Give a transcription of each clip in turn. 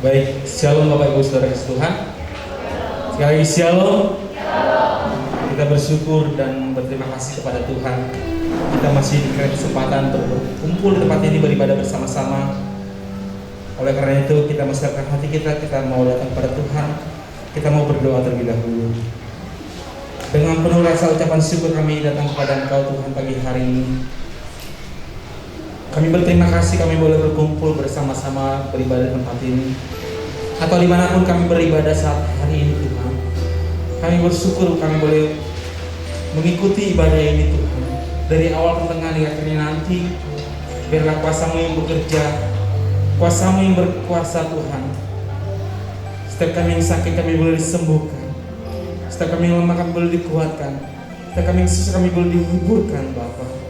Baik, shalom Bapak Ibu Saudara kasih Tuhan. Sekali lagi shalom. Kita bersyukur dan berterima kasih kepada Tuhan. Kita masih diberi kesempatan untuk berkumpul di tempat ini beribadah bersama-sama. Oleh karena itu kita mesiapkan hati kita mau datang kepada Tuhan. Kita mau berdoa terlebih dahulu. Dengan penuh rasa ucapan syukur kami datang kepada Engkau Tuhan pagi hari ini. Kami berterima kasih kami boleh berkumpul bersama-sama beribadah di tempat ini, atau dimanapun kami beribadah saat hari ini Tuhan. Kami bersyukur kami boleh mengikuti ibadah ini Tuhan, dari awal ke tengah hingga akhirnya nanti. Biarlah kuasa-Mu yang bekerja, kuasa-Mu yang berkuasa Tuhan. Setiap kami yang sakit kami boleh disembuhkan, setiap kami yang lemah kami boleh dikuatkan, setiap kami yang susah kami boleh dihiburkan Bapa.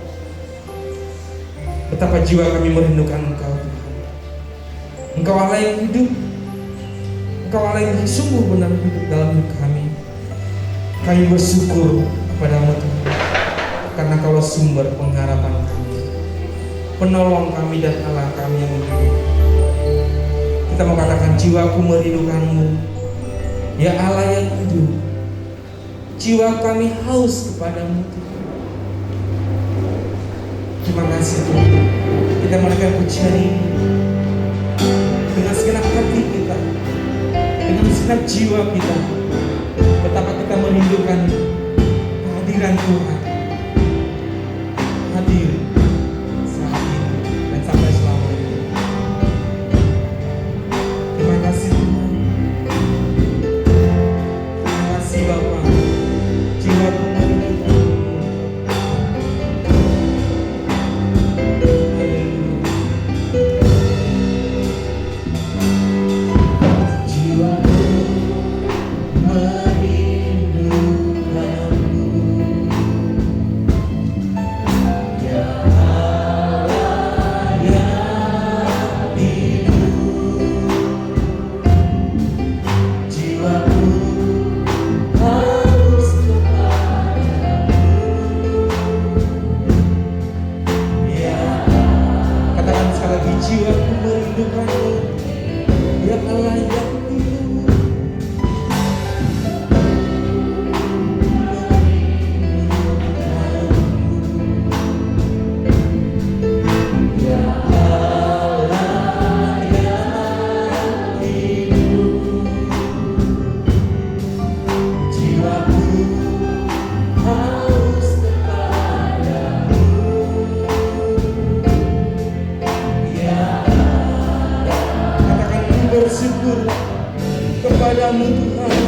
Betapa jiwa kami merindukan Engkau Tuhan. Engkau Allah yang hidup, Engkau Allah yang sungguh benar hidup dalam hidup kami. Kami bersyukur kepada-Mu Tuhan, karena Engkau sumber pengharapan kami, penolong kami dan Allah kami yang hidup. Kita mau katakan jiwaku merindukan-Mu, ya Allah yang hidup. Jiwa kami haus kepada-Mu Tuhan. Terima kasih Tuhan. Kita menaikkan pujian ini dengan segenap hati kita, dengan segenap jiwa kita. Betapa kita merindukan kehadiran Tuhan, hadir saat ini dan sampai selamanya. Terima kasih Tuhan. Terima kasih Bapa. Jiwaku merindukan kepadamu Tuhan.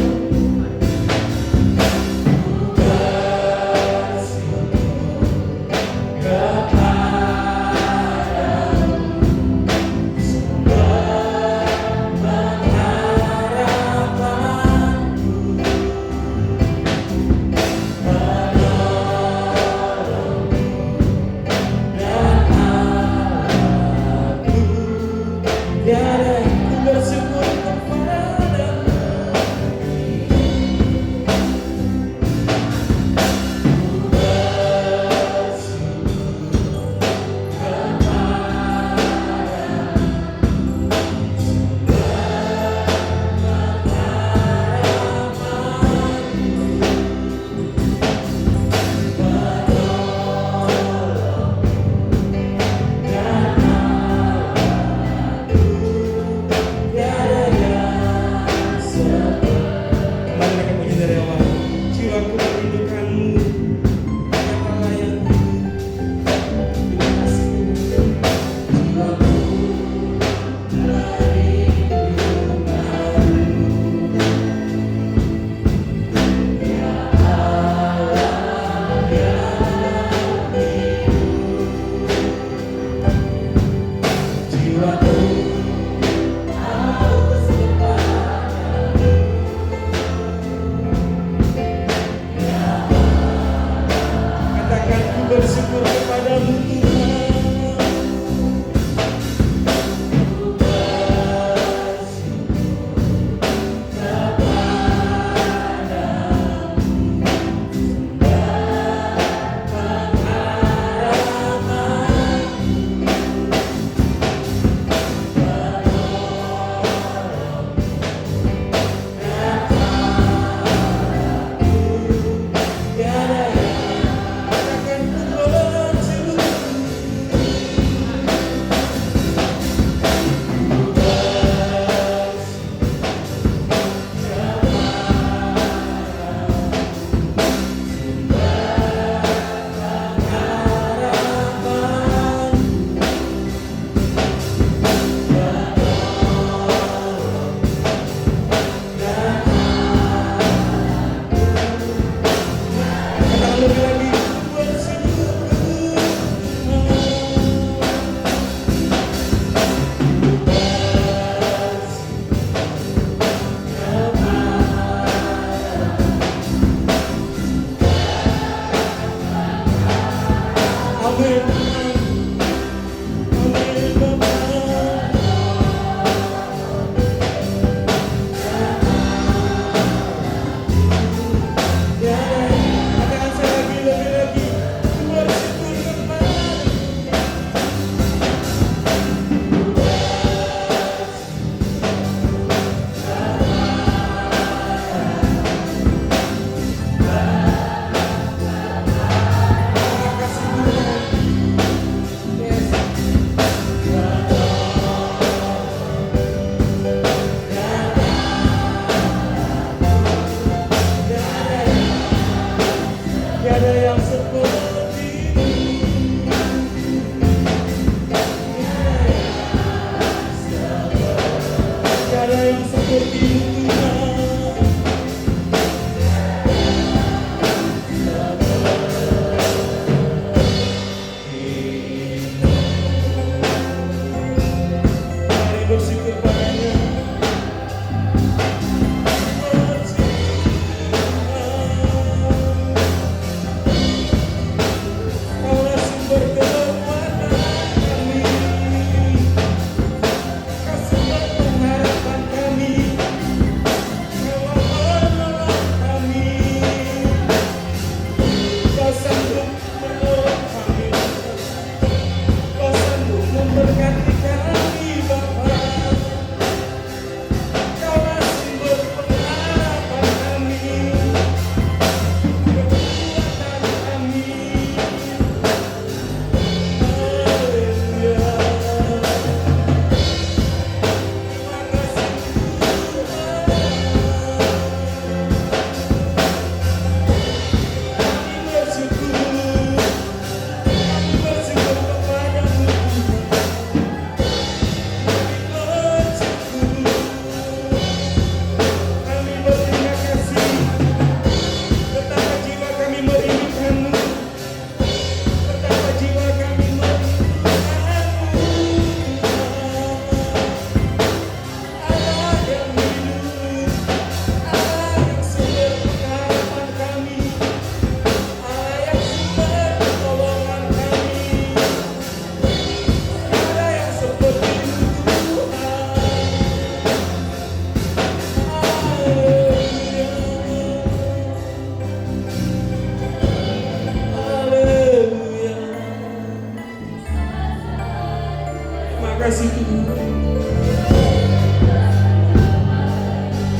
kasih Tuhan.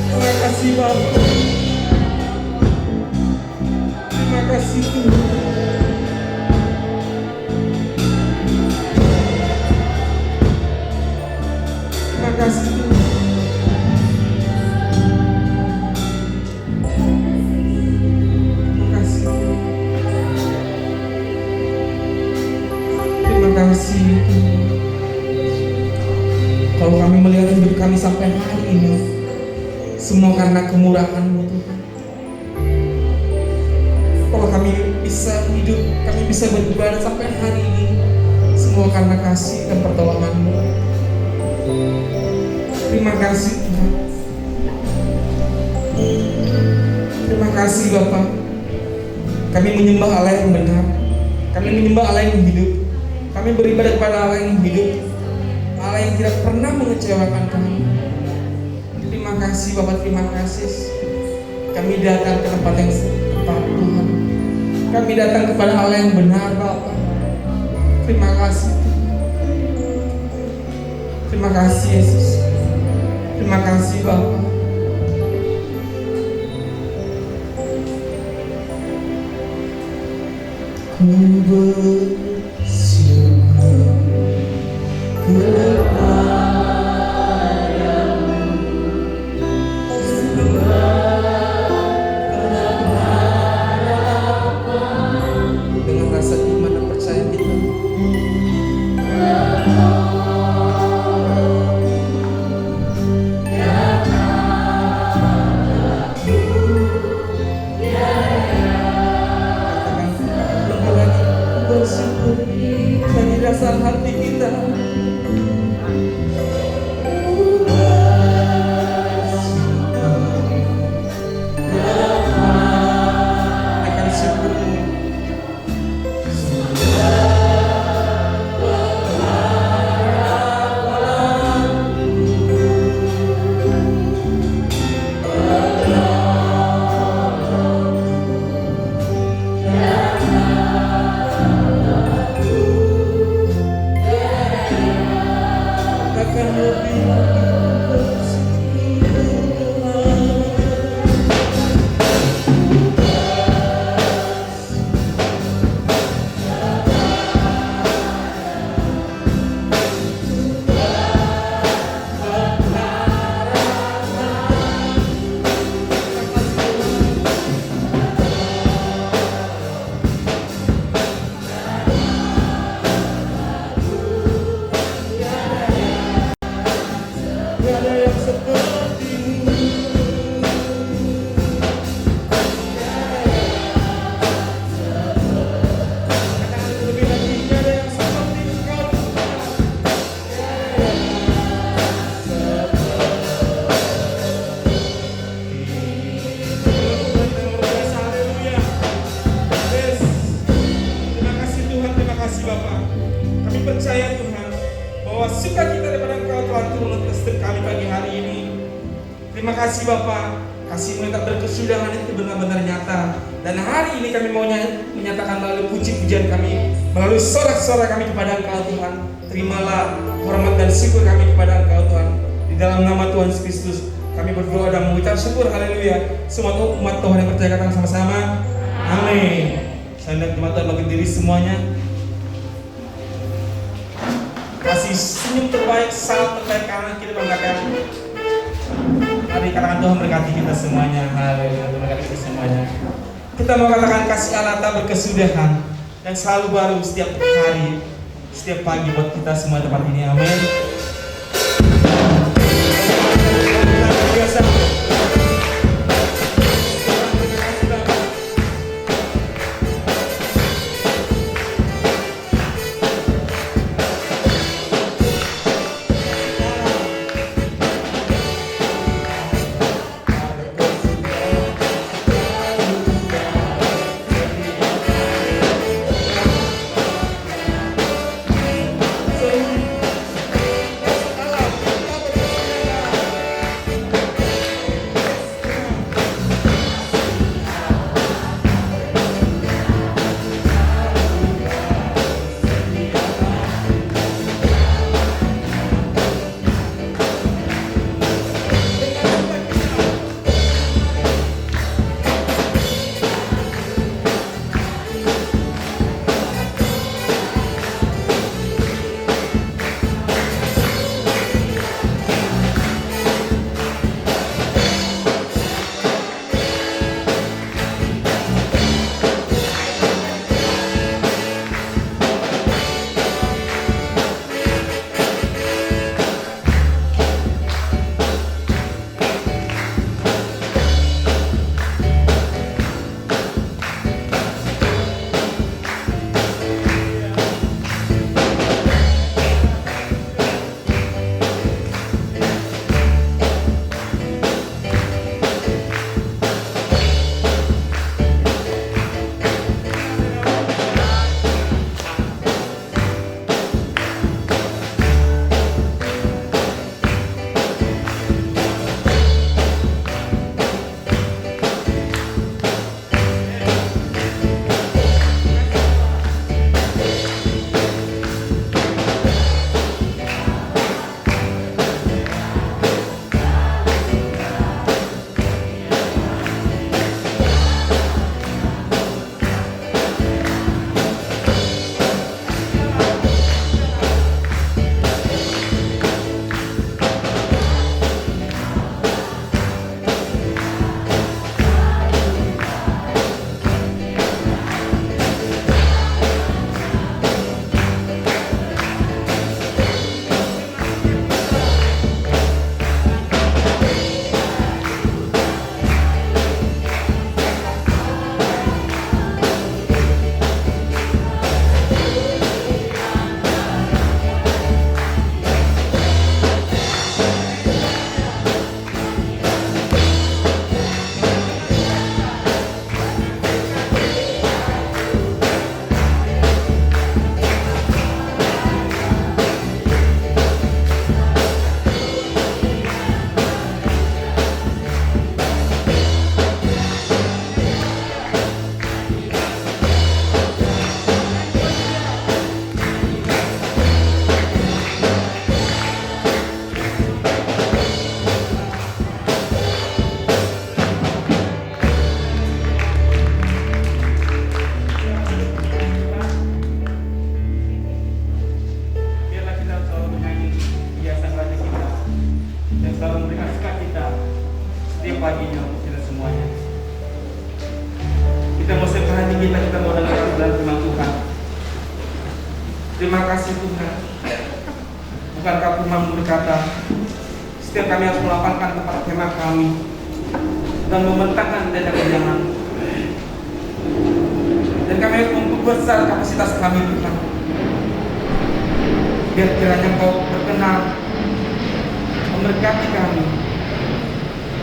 Terima kasih Bapa. Terima kasih Tuhan. Terima kasih Tuhan. Terima kasih Tuhan. Terima kasih Tuhan. Kalau kami melihat hidup kami sampai hari ini, semua karena kemurahan-Mu Tuhan. Kalau kami bisa hidup, kami bisa beribadah sampai hari ini, semua karena kasih dan pertolongan-Mu. Terima kasih Tuhan. Terima kasih Bapa. Kami menyembah Allah yang benar. Kami menyembah Allah yang hidup. Kami beribadah kepada Allah yang hidup, Allah yang tidak pernah mengecewakan kami. Terima kasih Bapak, terima kasih. Kami datang ke tempat yang tepat Tuhan. Kami datang kepada Allah yang benar Bapak. Terima kasih Tuhan. Terima kasih Yesus. Terima kasih Bapak. Ku bersyukur dengan rasa iman dan percaya kita. Bersyukur dari dasar hati kita. Akan syukur-Mu. Akan lebih tiada yang seperti Lebih lagi tiada yang seperti Engkau Tuhan. Haleluya. Yes. Terima kasih Tuhan, terima kasih Bapak. Kami percaya Tuhan bahwa sukacita daripada Engkau telah turun atas kami pagi hari ini. Terima kasih Bapak, kasih-Mu yang tak berkesudahan itu benar-benar nyata. Dan hari ini kami mau menyatakan melalui puji-pujian kami, melalui sorak-sorak kami kepada Engkau Tuhan. Terimalah hormat dan syukur kami kepada Engkau Tuhan. Di dalam nama Tuhan Yesus Kristus kami berdoa dan mengucap syukur, haleluya. Semua umat Tuhan yang percaya katakan sama-sama, amin. Saya hendak jemaat Tuhan bagi diri semuanya. Kasih senyum terbaik, salam terbaik kanan kiri banggakan. Mari katakan Tuhan berkati kita semuanya. Haleluya, Tuhan berkati kita semuanya. Kita mau katakan kasih Allah tak berkesudahan yang selalu baru setiap hari, setiap pagi buat kita semua tempat ini. Amin. Biasa. paginya untuk kita semuanya. Kita mau sepakat hati kita mau dengar dan firman Tuhan. Terima kasih Tuhan. Bukankah firman berkata, Setiap kami harus melapangkan tempat kemah kami dan membentangkan tenda kejangan. Dan kami harus memperbesar kapasitas kami, Tuhan. Biar kiranya Engkau berkenan memberkati kami.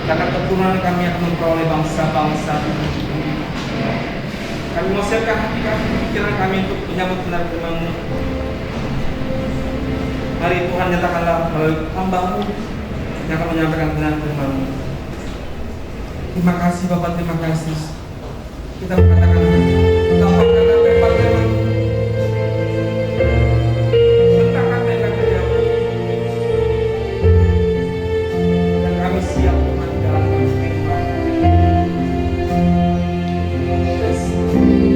Karena keturunan kami akan memperoleh bangsa-bangsa. Kami mau siapkan hati kami, pikiran kami untuk menyambut benar firman-Mu. Mari Tuhan nyatakanlah melalui hamba-Mu yang akan menyampaikan benar firman-Mu. Terima kasih Bapak, terima kasih. Kita mengatakan gampang kata firman-Mu. Bentangkan tenda kediaman. Dan kami siap Tuhan jalan firman. Thank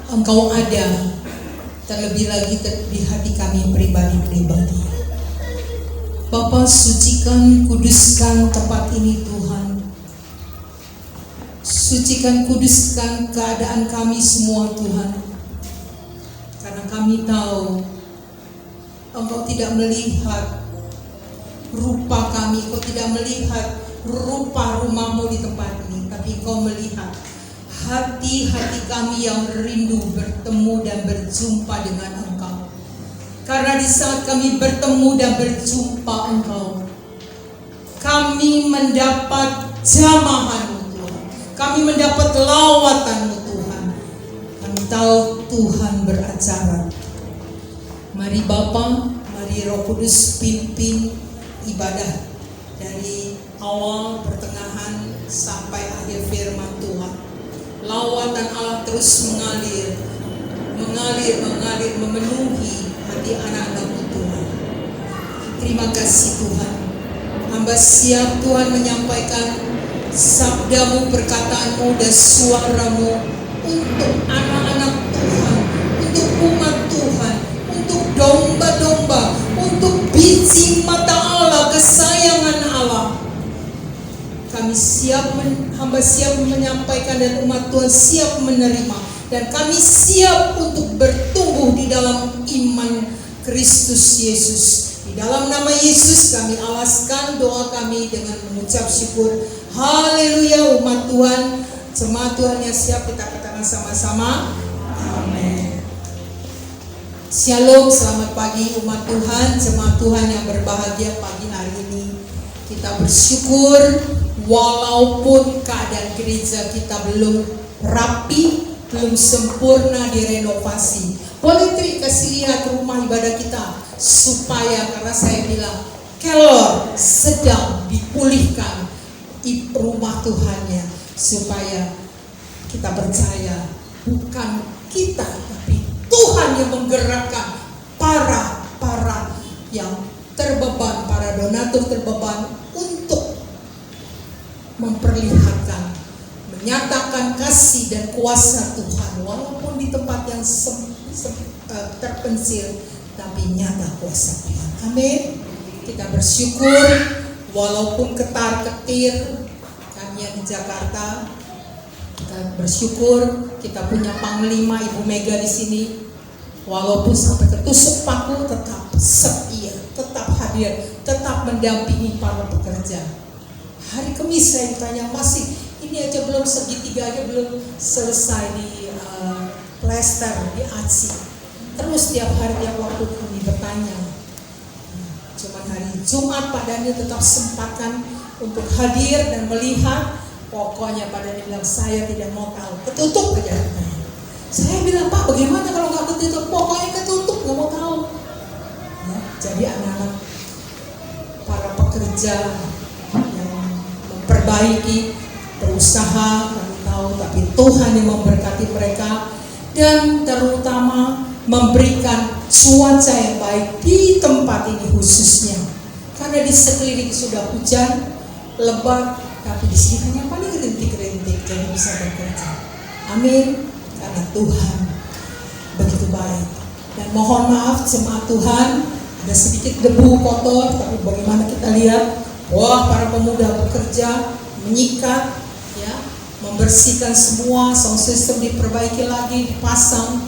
Engkau ada, terlebih lagi di hati kami pribadi-pribadi. Bapa, sucikan, kuduskan tempat ini Tuhan. Sucikan, kuduskan keadaan kami semua Tuhan. Karena kami tahu Engkau tidak melihat rupa kami, Engkau tidak melihat rupa rumah-Mu di tempat ini, tapi Engkau melihat hati-hati kami yang rindu bertemu dan berjumpa dengan Engkau. Karena di saat kami bertemu dan berjumpa Engkau, kami mendapat jamahan-Mu Tuhan. Kami mendapat lawatan-Mu Tuhan. Kami tahu Tuhan beracara. Mari Bapa, mari Roh Kudus pimpin ibadah dari awal, pertengahan sampai akhir firman Tuhan. Lawatan Allah terus mengalir, memenuhi hati anak-anak-Mu Tuhan. Terima kasih Tuhan. Hamba siap Tuhan menyampaikan sabda-Mu, perkataan-Mu dan suara-Mu untuk anak-anak Tuhan, untuk umat Tuhan, untuk domba-domba, untuk biji mata Allah, kesayangan Allah. Kami siap, hamba siap menyampaikan dan umat Tuhan siap menerima. Dan kami siap untuk bertumbuh di dalam iman Kristus Yesus. Di dalam nama Yesus kami alaskan doa kami dengan mengucap syukur. Haleluya umat Tuhan. Jemaat Tuhan yang siap, kita katakan sama-sama. Amin. Shalom, selamat pagi umat Tuhan, jemaat Tuhan yang berbahagia pagi hari ini. Kita bersyukur walaupun keadaan gereja kita belum rapi, belum sempurna direnovasi. Boleh kasih lihat rumah ibadah kita supaya, karena saya bilang kelor sedang dipulihkan rumah Tuhannya, supaya kita percaya bukan kita tapi Tuhan yang menggerakkan para yang terbeban, para donatur terbeban untuk memperlihatkan, menyatakan kasih dan kuasa Tuhan walaupun di tempat yang terpencil, tapi nyata kuasa Tuhan. Amin. Kita bersyukur walaupun ketar-ketir kami yang di Jakarta, kita bersyukur kita punya Panglima Ibu Mega di sini. Walaupun sampai ketusuk paku tetap setia, tetap hadir, tetap mendampingi para pekerja. Hari Kamis saya ditanya, masih ini aja belum segitiga aja belum selesai di plester, di aci. Terus tiap hari tiap waktu kami bertanya. Cuman hari Jumat Pak Daniel tetap sempatkan untuk hadir dan melihat. Pokoknya Pak Daniel bilang, saya tidak mau tahu, ketutup aja. Saya bilang, Pak bagaimana kalau nggak ketutup? Pokoknya ketutup, nggak mau tahu. Ya, jadi anak-anak para pekerja yang memperbaiki, berusaha, kami tahu, tapi Tuhan yang memberkati mereka dan terutama memberikan cuaca yang baik di tempat ini khususnya. Karena di sekeliling sudah hujan, lebat, tapi di sini hanya paling rintik-rintik, jadi bisa bekerja. Amin. Karena Tuhan begitu baik. Dan mohon maaf jemaat Tuhan, ada sedikit debu kotor, tapi bagaimana kita lihat, wah para pemuda bekerja, menyikat, ya, membersihkan semua, sound system diperbaiki lagi, dipasang.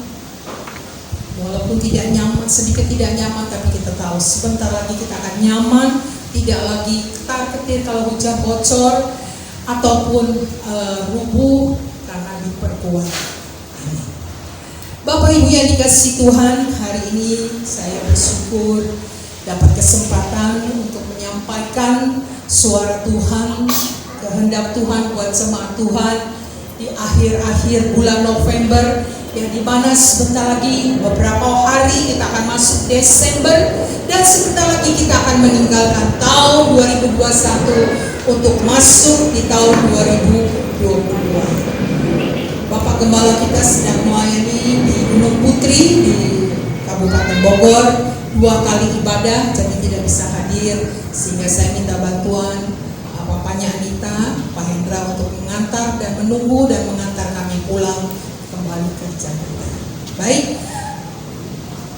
Walaupun tidak nyaman, sedikit tidak nyaman, tapi kita tahu sebentar lagi kita akan nyaman, tidak lagi ketar-ketir kalau hujan bocor ataupun rubuh karena diperkuat. Bapak Ibu yang dikasihi Tuhan, hari ini saya bersyukur dapat kesempatan untuk menyampaikan suara Tuhan, kehendak Tuhan buat jemaat Tuhan di akhir-akhir bulan November, yang dimana sebentar lagi beberapa hari kita akan masuk Desember dan sebentar lagi kita akan meninggalkan tahun 2021 untuk masuk di tahun 2022. Bapak Gembala kita sedang melayani di Gunung Putri di Kabupaten Bogor, 2 kali ibadah, jadi tidak bisa hadir, sehingga saya minta bantuan Bapaknya Anita, Pak Hendra untuk mengantar dan menunggu dan mengantar kami pulang kembali ke Jakarta. Baik,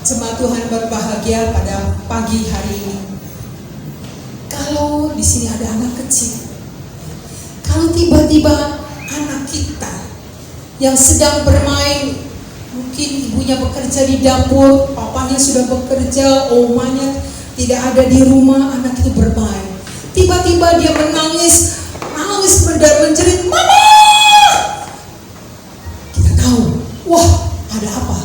jemaat Tuhan berbahagia pada pagi hari ini. Kalau di sini ada anak kecil, kalau tiba-tiba anak kita yang sedang bermain, mungkin ibunya bekerja di dapur, papanya sudah bekerja, omanya tidak ada di rumah, anak itu bermain. Tiba-tiba dia menangis menjerit, "Mama!" Kita tahu, wah, ada apa?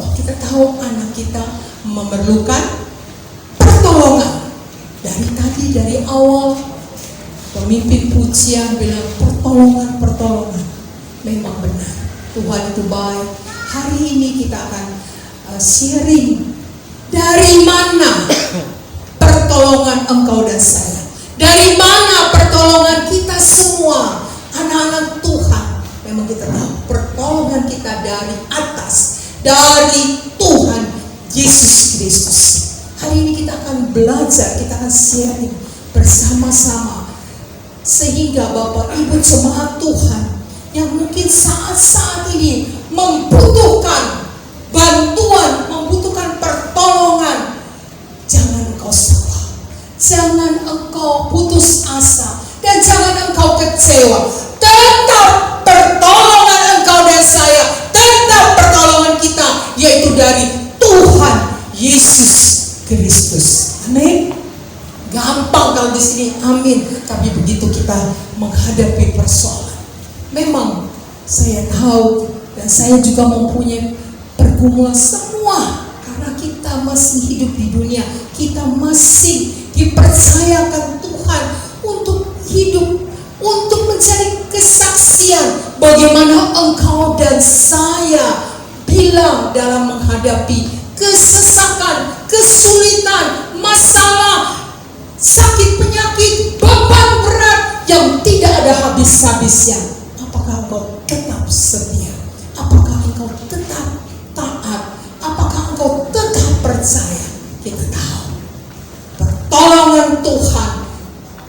Oh, kita tahu anak kita memerlukan pertolongan. Dari awal pemimpin pujian bilang pertolongan. Memang benar, Tuhan itu baik. Hari ini kita akan sharing dari mana pertolongan engkau dan saya. Dari mana pertolongan kita semua, anak-anak Tuhan. Memang kita tahu pertolongan kita dari atas, dari Tuhan Yesus Kristus. Hari ini kita akan belajar, kita akan sharing bersama-sama. Sehingga Bapak Ibu jemaat Tuhan yang mungkin saat-saat ini membutuhkan bantuan, membutuhkan pertolongan, jangan engkau salah, jangan engkau putus asa, dan jangan engkau kecewa. Tetap pertolongan engkau dan saya, tetap pertolongan kita, yaitu dari Tuhan Yesus Kristus. Amin. Gampang kalau di sini, amin. Tapi begitu kita menghadapi persoalan, memang saya tahu dan saya juga mempunyai pergumulan semua, karena kita masih hidup di dunia, kita masih dipercayakan Tuhan untuk hidup, untuk menjadi kesaksian bagaimana engkau dan saya bilang dalam menghadapi kesesakan, kesulitan, masalah, sakit, penyakit, beban berat yang tidak ada habis-habisnya. Apakah engkau tetap setia? Apakah engkau tetap taat? Apakah engkau tetap percaya? Kita tahu pertolongan Tuhan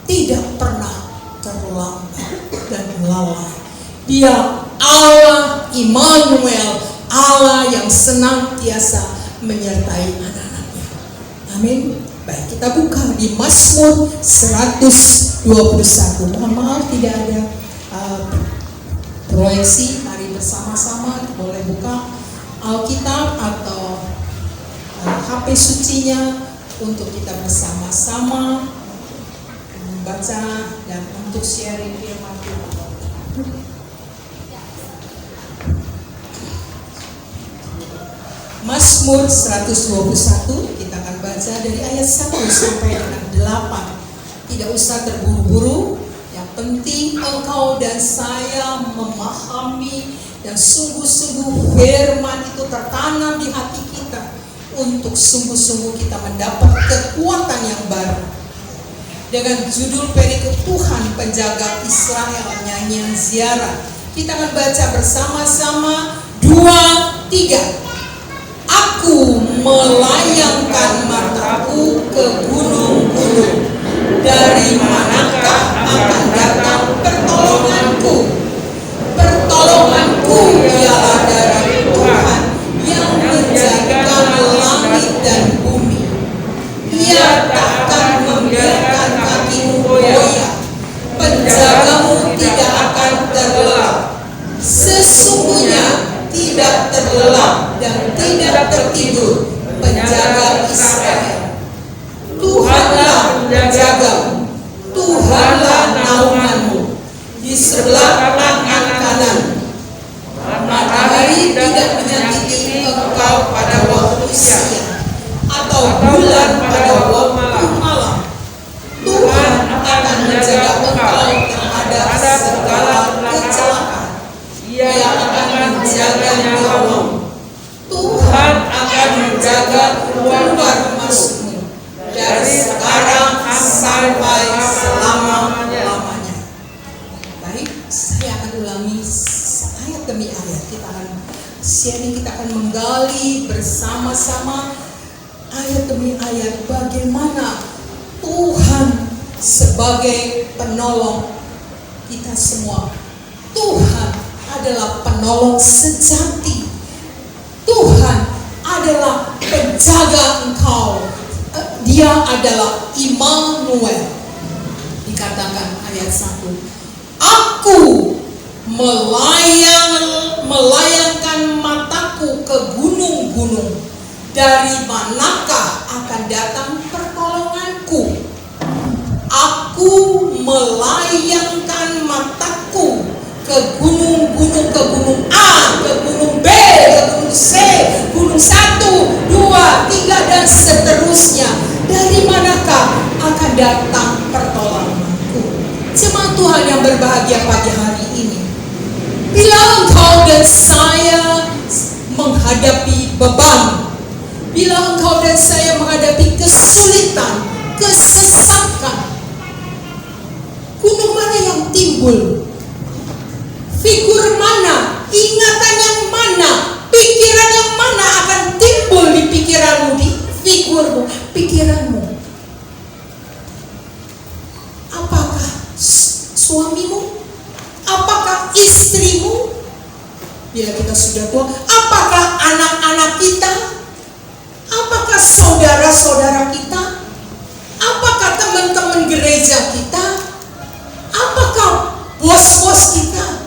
tidak pernah terlambat dan lalai. Dia Allah Immanuel, Allah yang senantiasa menyertai anak-anaknya. Amin. Baik, kita buka di Mazmur 121. Mohon maaf tidak ada proyeksi. Mari bersama-sama boleh buka Alkitab atau HP sucinya untuk kita bersama-sama membaca dan untuk sharing firman Tuhan. Mazmur 121, kita akan baca dari ayat 1 sampai dengan 8. Tidak usah terburu-buru, yang penting engkau dan saya memahami dan sungguh-sungguh firman itu tertanam di hati kita, untuk sungguh-sungguh kita mendapat kekuatan yang baru. Dengan judul perikop Tuhan Penjaga Israel, nyanyian ziarah, kita akan baca bersama-sama 2, 3. Aku melayangkan mataku ke gunung-gunung, dari manakah akan datang pertolonganku? Pertolonganku ialah dari Tuhan yang menjadikan langit dan bumi. Ia takkan membiarkan kakimu goyah, penjagamu tidak akan terlelap. Sesungguhnya tidak terlelap dan tidak tertidur penjaga Israel. Tuhanlah penjagamu, Tuhanlah naunganmu di sebelah tangan kanan. Matahari tidak menyakiti engkau pada waktu siang, atau bulan pada waktu malam. Tuhan akan menjaga engkau terhadap segala kecelakaan. Ia akan menjaga nyawamu. Tuhan akan menjaga keluar masukmu dari sekarang sampai selama-lamanya. Baik, saya akan ulangi ayat demi ayat. Kita akan sharing, kita akan menggali bersama-sama ayat demi ayat bagaimana Tuhan sebagai penolong kita semua. Tuhan adalah penolong sejati. Tuhan menjaga engkau. Dia adalah Immanuel. Dikatakan ayat 1, aku melayangkan mataku ke gunung-gunung. Dari manakah akan datang pertolonganku? Aku melayangkan mataku ke gunung-gunung, ke gunung A, ke gunung B, ke gunung C, gunung 1, 2, 3 dan seterusnya. Dari manakah akan datang pertolonganku? Jemaat Tuhan yang berbahagia pagi hari ini, bila engkau dan saya menghadapi beban, bila engkau dan saya menghadapi kesulitan, kesesakan, gunung mana yang timbul? Figur mana? Ingatan yang mana? Pikiran yang mana akan timbul di pikiranmu, di figurmu, pikiranmu? Apakah suamimu? Apakah istrimu? Bila kita sudah tua, apakah anak-anak kita? Apakah saudara-saudara kita? Apakah teman-teman gereja kita? Apakah bos-bos kita?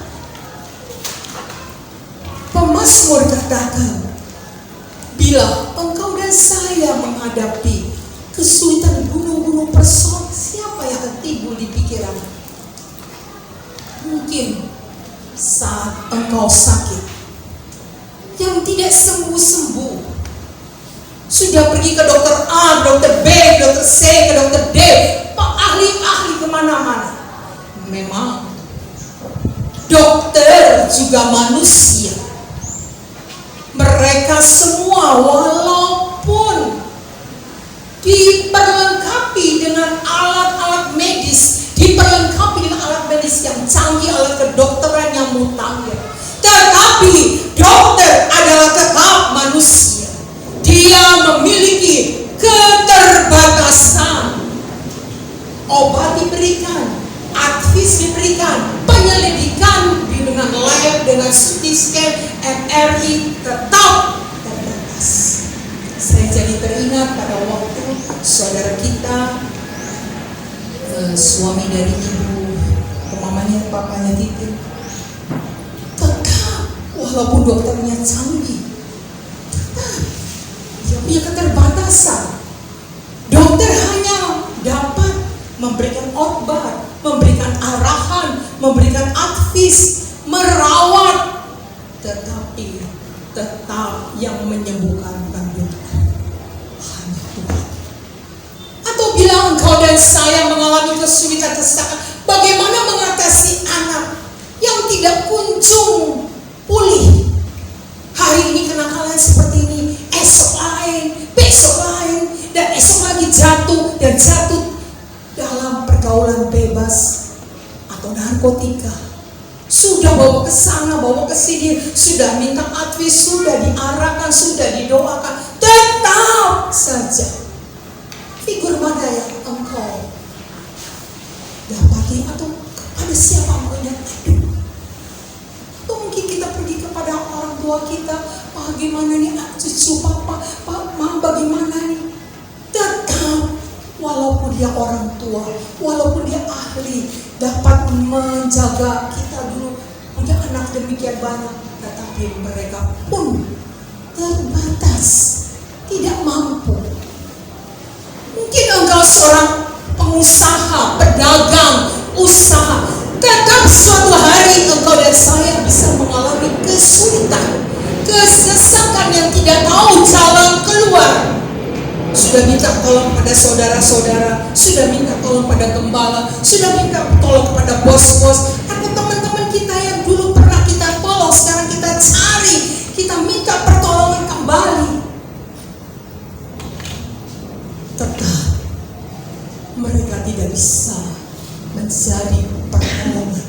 Pemazmur katakan, bila engkau dan saya menghadapi kesulitan gunung-gunung persoalan, siapa yang akan timbul di pikiran? Mungkin saat engkau sakit yang tidak sembuh-sembuh, sudah pergi ke dokter A, dokter B, dokter C, ke dokter D, pak ahli-ahli kemana-mana. Memang dokter juga manusia. Mereka semua walaupun diperlengkapi dengan alat-alat medis, diperlengkapi dengan alat medis yang canggih, alat kedokteran yang mutakhir, tetapi dokter adalah tetap manusia. Dia memiliki keterbatasan. Obat diberikan, advis diberikan, penyelidikan dengan lab, dengan CT scan, MRI tetap terbatas. Saya jadi teringat pada waktu saudara kita, suami dari ibu, mamanya, papanya Titin, tetap walaupun dokternya canggih, tetap dia punya keterbatasan. Dokter hanya dapat memberikan obat, memberikan arahan, memberikan advis, merawat, tetapi tetap yang menyembuhkan bukan dokter, hanya Tuhan. Atau bila engkau dan saya mengalami kesulitan, kesesakan, bagaimana mengatasi anak yang tidak kunjung pulih? Hari ini kenakalan seperti ini, esok lain, besok lain, dan esok lagi jatuh dan jatuh dalam pergaulan bebas atau narkotika. Sudah bawa ke sana, bawa ke sini, sudah minta advis, sudah diarahkan, sudah didoakan, tetap saja. Figur mana yang engkau dapati, atau kepada siapa menghadapi? Atau mungkin kita pergi kepada orang tua kita, Pak gimana nih cucu papa, Pak ma bagaimana nih? Tetap, walaupun dia orang tua, walaupun dia ahli, dapat menjaga kita dulu, punya anak demikian banyak, tetapi mereka pun terbatas, tidak mampu. Mungkin engkau seorang pengusaha, pedagang, usaha, tetap suatu hari engkau dan saya bisa mengalami kesulitan, kesesakan yang tidak tahu jalan keluar. Sudah minta tolong pada saudara-saudara, sudah minta tolong pada gembala, sudah minta tolong kepada bos-bos, atau teman-teman kita yang dulu pernah kita tolong, sekarang kita cari, kita minta pertolongan kembali. Tetap mereka tidak bisa menjadi pertolongan,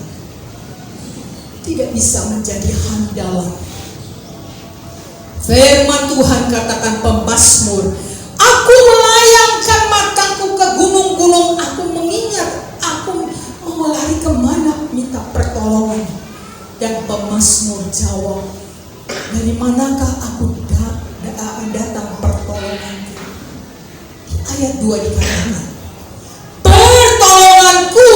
tidak bisa menjadi handalan. Firman Tuhan katakan pemazmur, aku melayangkan mataku ke gunung-gunung, aku mengingat, aku mau lari kemana minta pertolongan. Dan pemazmur jawab, dari manakah aku datang pertolongan? ayat 2 dikatakan, pertolonganku,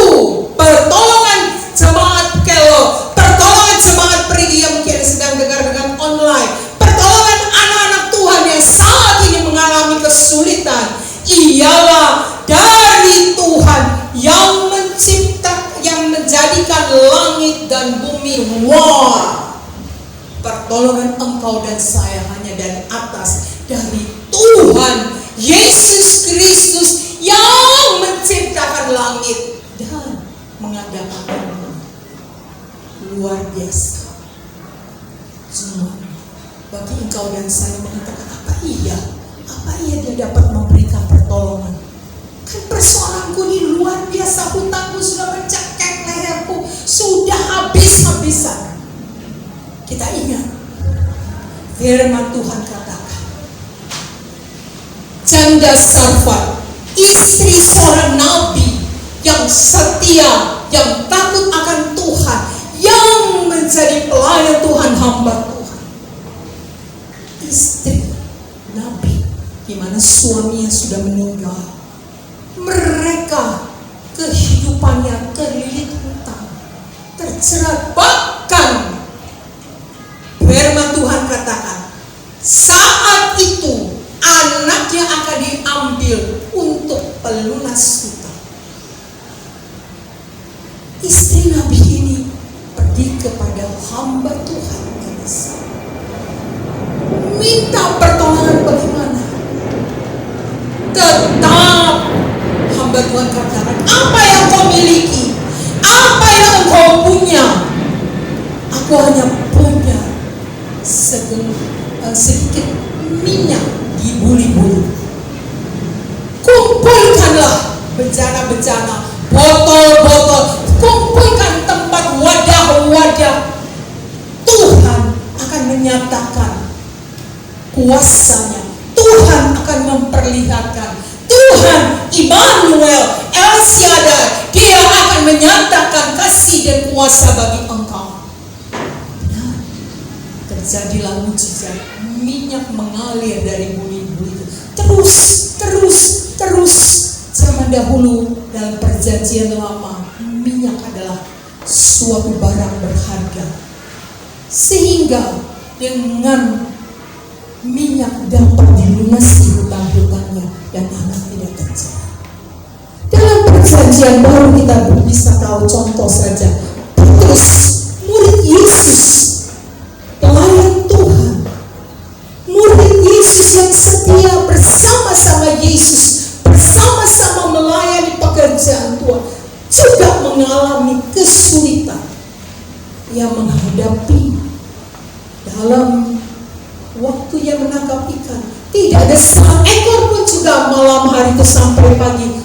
pertolongan jemaat Kelo, pertolongan jemaat perigi yang mungkin sedang dengar dengan online, pertolongan anak-anak Tuhan yang saat ini mengalami kesulitan, ialah dari Tuhan yang mencipta, yang menjadikan langit dan bumi. Wah, pertolongan engkau dan saya hanya dari atas, dari Tuhan Yesus Kristus yang menciptakan langit dan mengadakan bumi. Luar biasa. Cuma bagi engkau dan saya mengatakan, apa iya dia dapat memberikan pertolongan? Kan persoalanku ini luar biasa, hutangku sudah mencekik leherku, sudah habis-habisan. Kita ingat firman Tuhan katakan, janda Sarfat, istri seorang nabi yang setia, yang takut akan Tuhan, yang menjadi pelayan Tuhan, hamba Tuhan. Istri nabi, di mana suaminya sudah meninggal. Mereka kehidupannya terlilit hutang, terjerat, bahkan firman Tuhan katakan, saat itu anaknya akan diambil untuk pelunas hutang. Istri nabi ini pergi kepada hamba Tuhan Elisa, minta pertolongan bagaimana. Tetap hamba Tuhan katakan, apa yang kau miliki, apa yang kau punya, aku hanya punya sedikit minyak di buli-buli. Kumpulkanlah bejana-bejana, botol-botol, kumpulkan tempat wadah-wadah. Tuhan akan menyatakan kuasanya, Tuhan akan memperlihatkan, Tuhan Immanuel, El Shaddai, Dia akan menyatakan kasih dan kuasa bagi engkau. Nah, terjadilah mujizat, minyak mengalir dari buli-buli itu. Terus. Zaman dahulu dalam perjanjian lama, minyak adalah suatu barang berharga, sehingga dengan minyak dapat dilunasi hutang-hutangnya dan anak tidak terjadi. Dalam perjanjian baru kita bisa tahu contoh saja, Petrus, murid Yesus, pelayan Tuhan, murid Yesus yang setia bersama-sama Yesus, bersama-sama melayani pekerjaan Tuhan, juga mengalami kesulitan. Ia menghadapi dalam waktu ia menangkap ikan, tidak ada seekor pun juga malam hari itu sampai pagi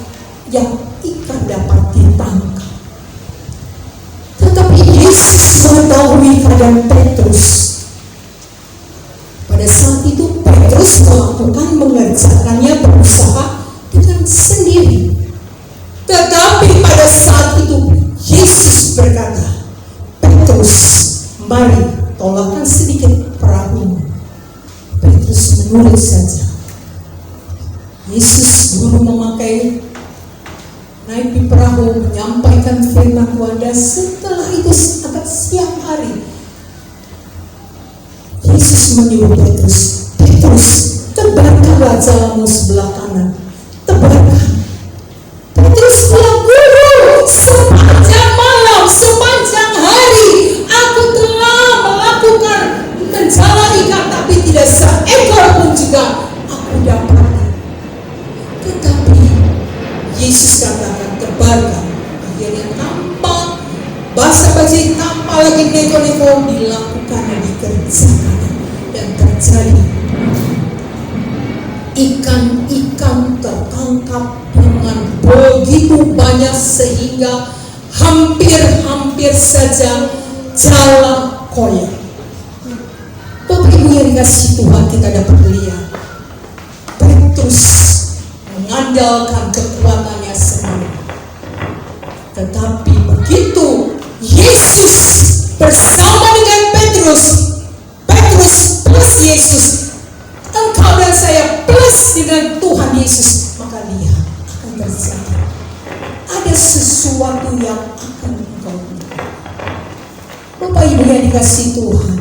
yang ikan dapat ditangkap. Tetapi Yesus mengetahui keadaan Petrus. Pada saat itu Petrus mengerjakannya, berusaha dengan sendiri. Tetapi pada saat itu Yesus berkata, Petrus, mari tolakkan sedikit perahumu. Petrus menurut saja. Yesus dulu memakai naik di perahu, menyampaikan firman Tuhan, dan setelah itu agak siang hari Yesus menyuruh Petrus, tebarkanlah jalamu sebelah kanan, tebarkan. Petrus bilang, Guru, sepanjang malam, sepanjang hari aku telah melakukan menjala ikan, tapi tidak seekor pun juga aku dapati. Tetapi Yesus katakan, tebarkan. Akhirnya tanpa basa-basi, tanpa lagi neko-neko, dilakukan dan dikerjakan, dan terjadi ikan-ikan tertangkap dengan begitu banyak sehingga hampir saja jala koyak. Bapak Ibu yang dikasih Tuhan, kita dapat lihat Petrus mengandalkan kekuatannya sendiri. Tetapi begitu Yesus bersama dengan Petrus plus Yesus, engkau dan saya plus dengan Tuhan Yesus, maka lihat akan terjadi. Ada sesuatu yang akan engkau lihat. Bapak Ibu yang dikasihi Tuhan,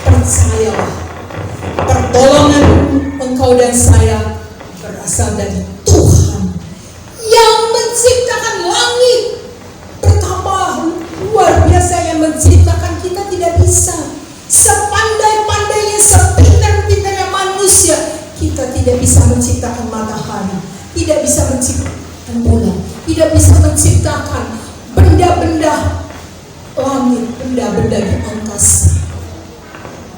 percayalah, pertolongan engkau dan saya berasal dari Tuhan yang menciptakan langit. Betapa luar biasa yang menciptakan kita tidak bisa. Sepandai-pandainya, sepintar-pintarnya manusia, kita tidak bisa menciptakan matahari, tidak bisa menciptakan bulan, tidak bisa menciptakan benda-benda langit, benda-benda di angkasa.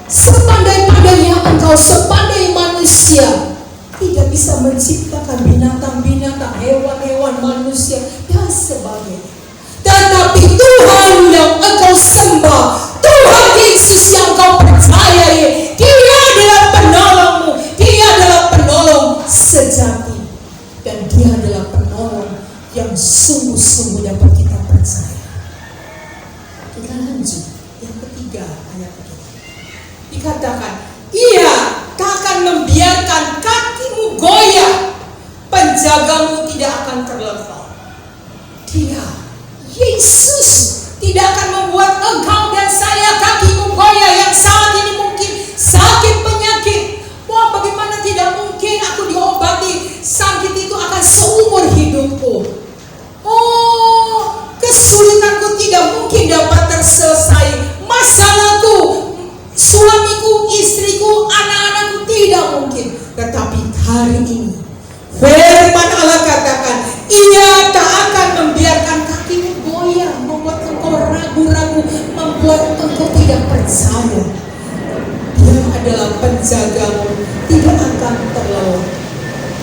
Sepandai-pandainya engkau, sepandai manusia, tidak bisa menciptakan binatang-binatang, hewan-hewan, manusia, dan sebagainya. Tetapi Tuhan yang engkau sembah, Tuhan Yesus yang engkau percayai, Dia adalah penolongmu, Dia adalah penolong sejati, dan Dia adalah penolong yang sungguh-sungguh dapat kita percaya. Kita lanjut yang ketiga ayat ini. Dikatakan, Ia tak akan membiarkan kakimu goyah, penjagamu tidak akan terlepas. Dia, Yesus, tidak akan membuat engkau dan saya kakimu goyah yang saat ini mungkin sakit penyakit. Wah, bagaimana tidak mungkin aku diobati, sakit itu akan seumur hidupku. Oh, kesulitanku tidak mungkin dapat terselesai. Masalahku, suamiku, istriku, anak-anakku tidak mungkin. Tetapi hari ini firman Allah katakan, Ia tak akan membiarkan kakimu goyah, membuat engkau ragu-ragu, membuat engkau tidak percaya. Dia adalah penjagamu, tidak akan terlewat.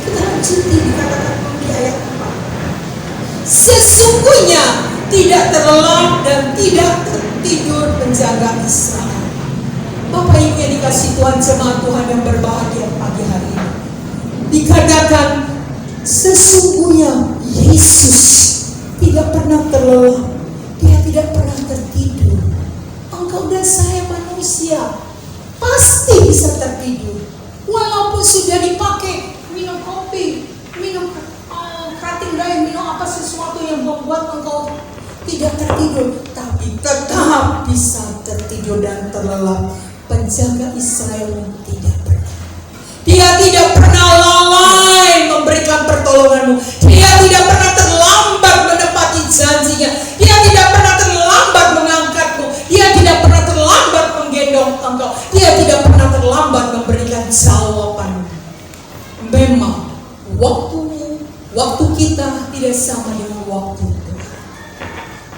Kita lanjuti dikatakan di ayat 4. Sesungguhnya tidak terlelap dan tidak tertidur menjaga Israel. Bapak Ibu yang dikasihi Tuhan, jemaat Tuhan yang berbahagia pagi hari ini, dikatakan sesungguhnya Yesus tidak pernah terlelap, Dia tidak pernah tertidur. Engkau dan saya manusia pasti bisa tertidur, walaupun sudah dipakai minum kopi, minum kerating daya, minum apa sesuatu yang membuat engkau tidak tertidur, tapi tetap bisa tertidur dan terlelap. Penjaga Israel tidak pernah. Dia tidak pernah lalai memberikan pertolonganmu. Dia tidak pernah terlambat menepati janjinya. Dia tidak pernah terlambat mengangkatmu. Dia tidak pernah terlambat menggendong engkau. Dia tidak pernah terlambat memberikan jawaban. Memang waktumu, waktu kita tidak sama dengan waktu Tuhan.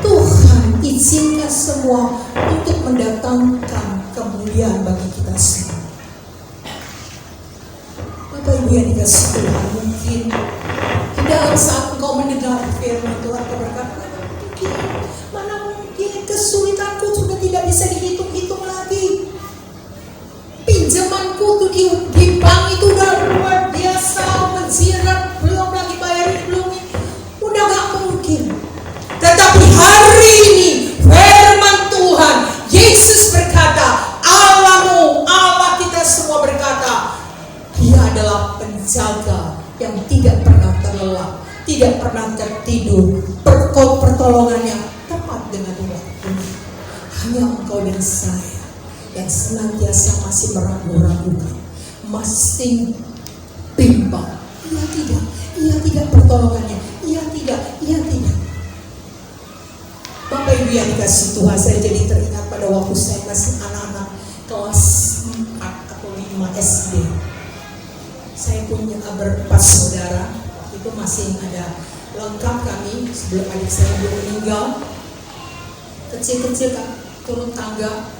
Tuhan izinkan semua untuk mendatangkan kemuliaan bagi kita semua. Bapak Ibu yang dikasihi Tuhan, mungkin di dalam saat engkau mendengar firman Tuhan, kau berkata, mana mungkin kesulitanku sudah tidak bisa dihitung-hitung lagi. Pinjamanku tuh di bank itu udah luar biasa, menzirat, belum lagi bayarin, belum, udah gak mungkin. Tetapi hari ini firman Tuhan, Yesus berkata, Allahmu, Allah kita semua berkata, Dia adalah penjaga yang tidak pernah terlelap, tidak pernah tertidur. Pertolongannya tepat dengan waktu. Hanya engkau dan saya yang senantiasa masih meragu-ragukan, masih bimbang. Ia tidak pertolongannya, ia tidak. Bapak Ibu yang dikasihi Tuhan, saya jadi teringat pada waktu saya masih anak-anak kelas 4 atau 5 SD. Saya punya berempat saudara, itu masih ada lengkap kami sebelum adik saya belum meninggal. Kecil-kecil kan, turun tangga,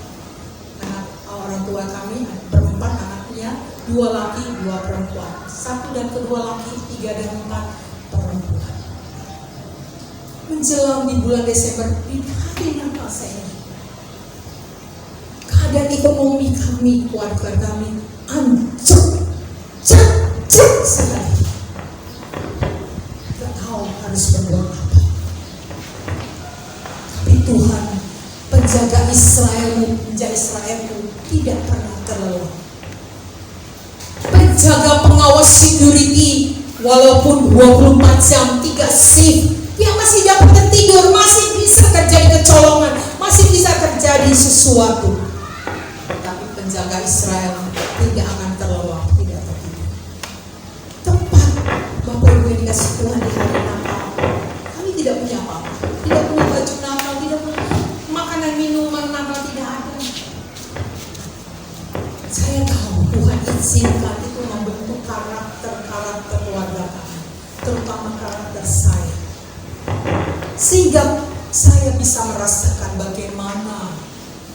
anak orang tua kami berempat anaknya, 2 laki 2 perempuan, 1 dan kedua laki, 3 dan 4 perempuan. Menjelang di bulan Desember, di hari Natal saya, keadaan ekonomi kami, keluarga kami hancur, cek sekali. Tidak tahu harus berbuat apa. Tapi Tuhan, penjaga Israelmu, penjaga Israelmu tidak pernah terlelap. Penjaga pengawas security Walaupun 24 jam 3 shift, dia masih dapat tertidur, masih bisa terjadi kecolongan, masih bisa terjadi sesuatu. Tapi penjaga Israel tidak akan terlelap, tidak tertidur. Tepat Bapak Ibu yang dikasih Tuhan di hari Natal, kami tidak punya apa-apa, tidak punya baju Natal, tidak punya makanan minuman Natal, tidak ada. Saya tahu Tuhan izinkan itu membentuk karakter keluarga kami, terutama karakter saya, sehingga saya bisa merasakan bagaimana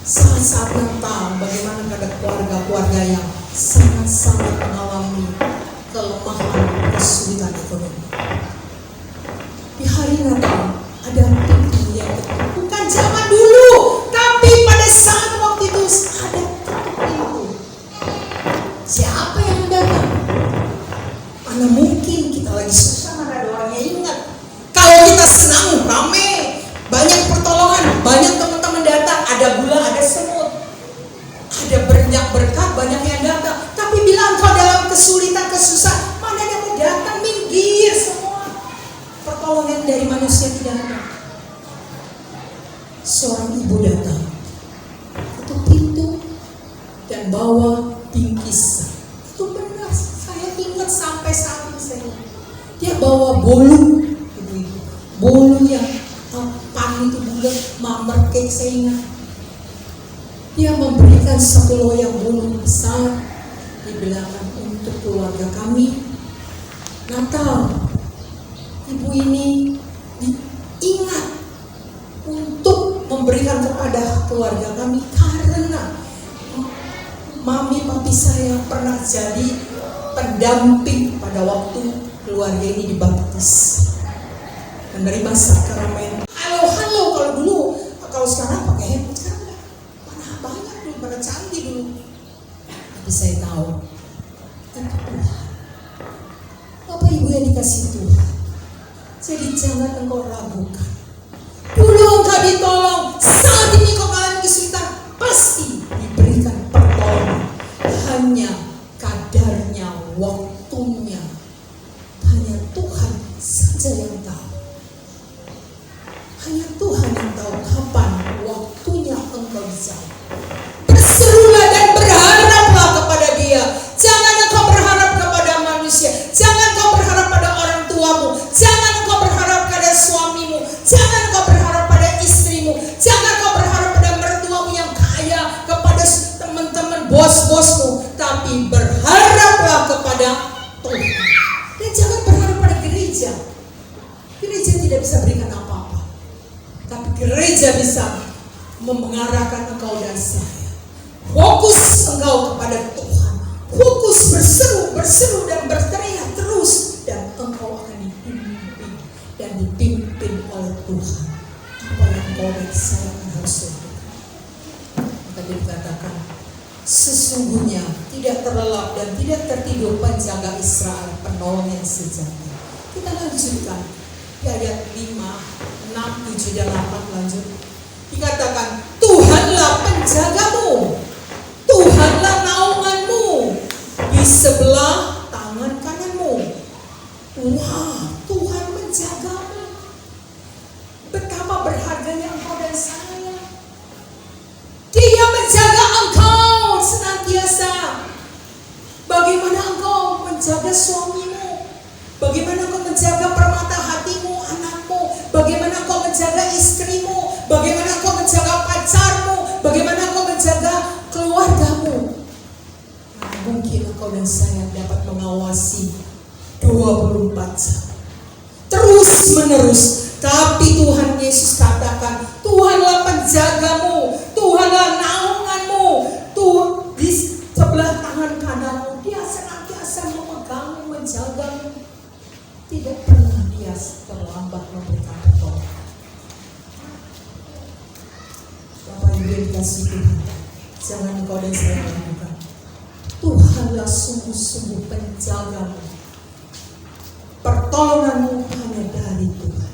saat-saat Natal, bagaimana ada keluarga-keluarga yang sangat-sangat mengalami kelemahan, kesulitan ekonomi. Di hari Natal ada pintu yang tertutup, bukan zaman dulu, tapi pada saat waktu itu ada pintu. Siapa yang datang? Mana mungkin kita lagi susah, mana ada orang yang ingat. Kalau kita senang, ramai, banyak pertolongan, banyak teman-teman datang, ada gula, ada semut, ada banyak berkat, banyak yang datang. Tapi bila engkau dalam kesulitan, kesusahan, mana yang mau datang, minggir semua. Pertolongan dari manusia tidak ada. Seorang ibu datang, ketuk pintu dan bawa bingkisan. Itu benar, saya ingat sampai saat ini saya ingat. Dia bawa bolu, ibu-ibu, bolu yang pan itu bulat, marmer cake, saya ingat. Dia memberikan satu loyang bolu besar, dibilangkan untuk keluarga kami Natal. Ibu ini diingat untuk memberikan kepada keluarga kami karena mami papi saya pernah jadi pendamping pada waktu keluarga ini dibaptis, menerima sakramen. Halo kalau dulu, kalau sekarang pakai handphone, sekarang mana banyak dulu, mana canggih dulu. Tapi saya tahu itu Tuhan, Bapak Ibu yang dikasih Tuhan. Jadi jangan engkau ragukan. Dulu engkau ditolong, saat ini kau mengalami kesulitan, pasti diberikan pertolongan. Hanya kadarnya, waktunya, hanya Tuhan saja yang tahu. Hanya Tuhan yang tahu kapan waktunya engkau bisa. Berserulah dan berharaplah kepada Dia. Jangan engkau berharap kepada manusia. Jangan engkau berharap pada orang tuamu. Jangan engkau berharap pada suamimu. Jangan engkau berharap pada istrimu. Jangan engkau berharap pada mertuamu yang kaya, kepada teman-teman bos-bosmu. Tapi berharaplah kepada Tuhan. Dan jangan berharap pada gereja. Gereja tidak bisa berikan apa-apa. Tapi gereja bisa mengarahkan engkau dan saya. Fokus engkau kepada Tuhan. Fokus berseru dan berteriak terus. Dan engkau akan dipimpin oleh Tuhan. Apa yang engkau dan saya akan harus lakukan. Maka dikatakan, sesungguhnya tidak terlelap dan tidak tertidur penjaga Israel, penolong yang sejati. Kita lanjutkan di ayat 5, 6, 7, dan 8 lanjut. Dikatakan, Tuhanlah penjagamu, Tuhanlah naunganmu di sebelah tangan kananmu. Wah, Tuhan menjagamu. Betapa berharganya engkau dan saya. Dia menjaga engkau senantiasa. Bagaimana engkau menjaga suamimu? Bagaimana engkau menjaga permata hatimu, anakmu? Bagaimana engkau menjaga istrimu? Bagaimana engkau menjaga pacarmu? Bagaimana engkau menjaga keluargamu? Nah, mungkin engkau dan saya dapat mengawasi 24 jam terus menerus. Tapi Tuhan Yesus katakan, Tuhanlah penjagamu, Tuhanlah naunganmu, Tuhan di sebelah tangan kananmu. Dia senantiasa memegangmu, menjagamu. Tidak pernah Dia terlambat memberikan pertolongan. Bapak Ibu yang dikasih Tuhan, jangan engkau dan saya lakukan. Tuhanlah sungguh-sungguh penjagamu. Pertolonganmu hanya dari Tuhan.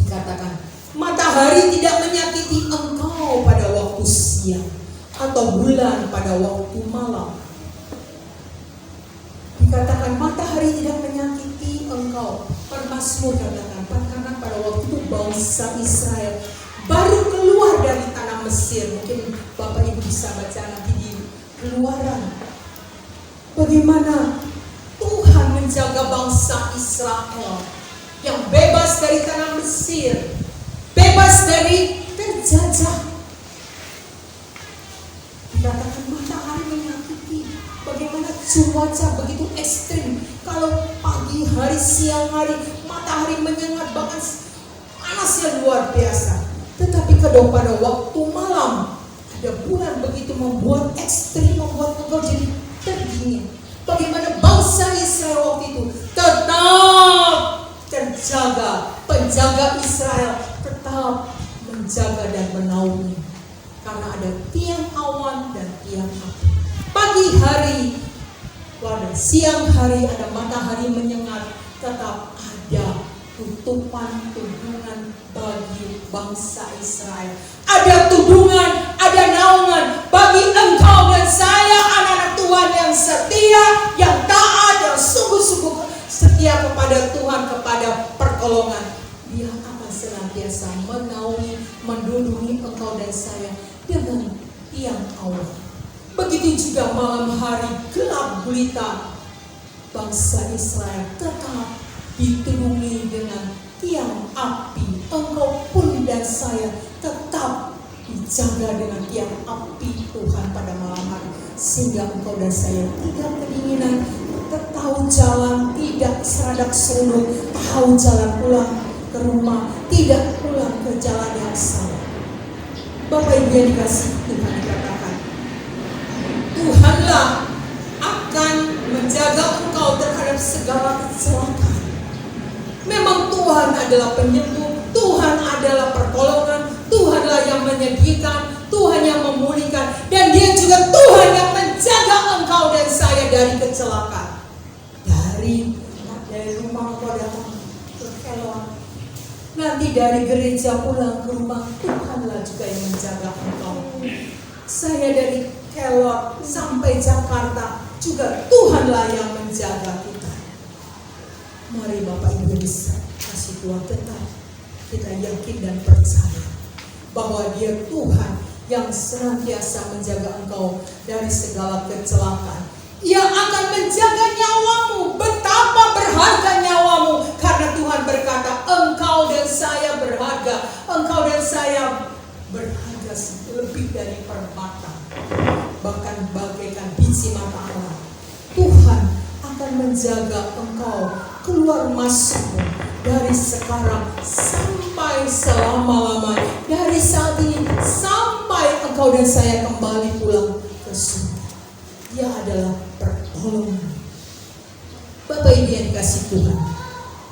Dikatakan, matahari tidak menyakiti engkau pada waktu siang, atau bulan pada waktu malam. Dikatakan matahari tidak menyakiti Mazmur katakan, karena pada waktu itu bangsa Israel baru keluar dari tanah Mesir. Mungkin Bapak Ibu bisa baca nanti di Keluaran. Bagaimana Tuhan menjaga bangsa Israel yang bebas dari tanah Mesir, bebas dari penjajah. Dikatakan matahari menyakiti, bagaimana cuaca begitu ekstrim. Kalau pagi hari, siang hari, matahari menyengat, bahkan panasnya luar biasa. Tetapi pada waktu malam, ada bulan begitu membuat ekstrim, membuat engkau jadi terdingin. Bagaimana bangsa Israel waktu itu tetap terjaga, penjaga Israel tetap menjaga dan menaungi. Karena ada tiang awan dan tiang api. Pagi hari dan siang hari ada matahari menyengat, tetap ada tutupan tudungan bagi bangsa Israel. Ada tudungan, ada naungan bagi engkau dan saya, anak-anak Tuhan yang setia, yang taat, yang sungguh-sungguh setia kepada Tuhan, kepada pertolongan. Dia akan senantiasa menaungi, mendudungi engkau dan saya dengan tiang awan. Begitu juga malam hari gelap gulita, bangsa Israel tetap ditudungi dengan tiang api. Engkau pun dan saya tetap dijaga dengan tiang api Tuhan pada malam hari, sehingga engkau dan saya tidak kedinginan, tahu jalan, tidak seradak serunduk, tahu jalan pulang ke rumah, tidak pulang ke jalan yang salah. Bapak Ibu yang dikasihi Tuhan, dikatakan Tuhanlah akan menjaga engkau terhadap segala kecelakaan. Memang Tuhan adalah penyembuh, Tuhan adalah pertolongan, Tuhanlah yang menyediakan, Tuhan yang memulihkan, dan Dia juga Tuhan yang menjaga engkau dan saya dari kecelakaan. Dari rumah engkau datang ke Kelor, nanti dari gereja pulang ke rumah, Tuhanlah juga yang menjaga engkau. Saya dari Kelor sampai Jakarta, juga Tuhanlah yang menjaga kita. Mari Bapak Ibu bisa kasih Tuhan, tetap kita yakin dan percaya bahwa Dia Tuhan yang senantiasa menjaga engkau dari segala kecelakaan. Ia akan menjaga nyawamu. Betapa berharga nyawamu, karena Tuhan berkata engkau dan saya berharga. Engkau dan saya berharga lebih dari permata, bahkan bagaikan biji mata Allah. Tuhan akan menjaga engkau keluar masukmu dari sekarang sampai selama-lamanya, dari saat ini sampai engkau dan saya kembali pulang ke surga. Dia adalah pertolongan. Bapak Ibu yang dikasihi Tuhan,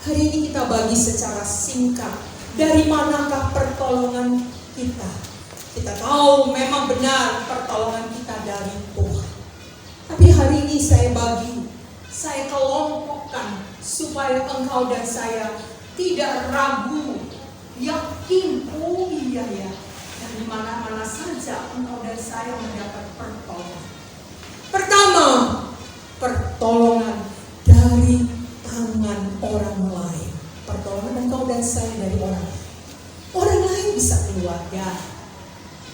hari ini kita bagi secara singkat dari manakah pertolongan kita. Kita tahu memang benar pertolongan kita dari Tuhan. Tapi hari ini saya bagi, saya kelompokkan supaya engkau dan saya tidak ragu, yakin, oh iya ya, dari mana-mana saja engkau dan saya mendapat pertolongan. Pertama, pertolongan dari tangan orang lain. Pertolongan engkau dan saya dari orang lain. Orang lain bisa keluarga,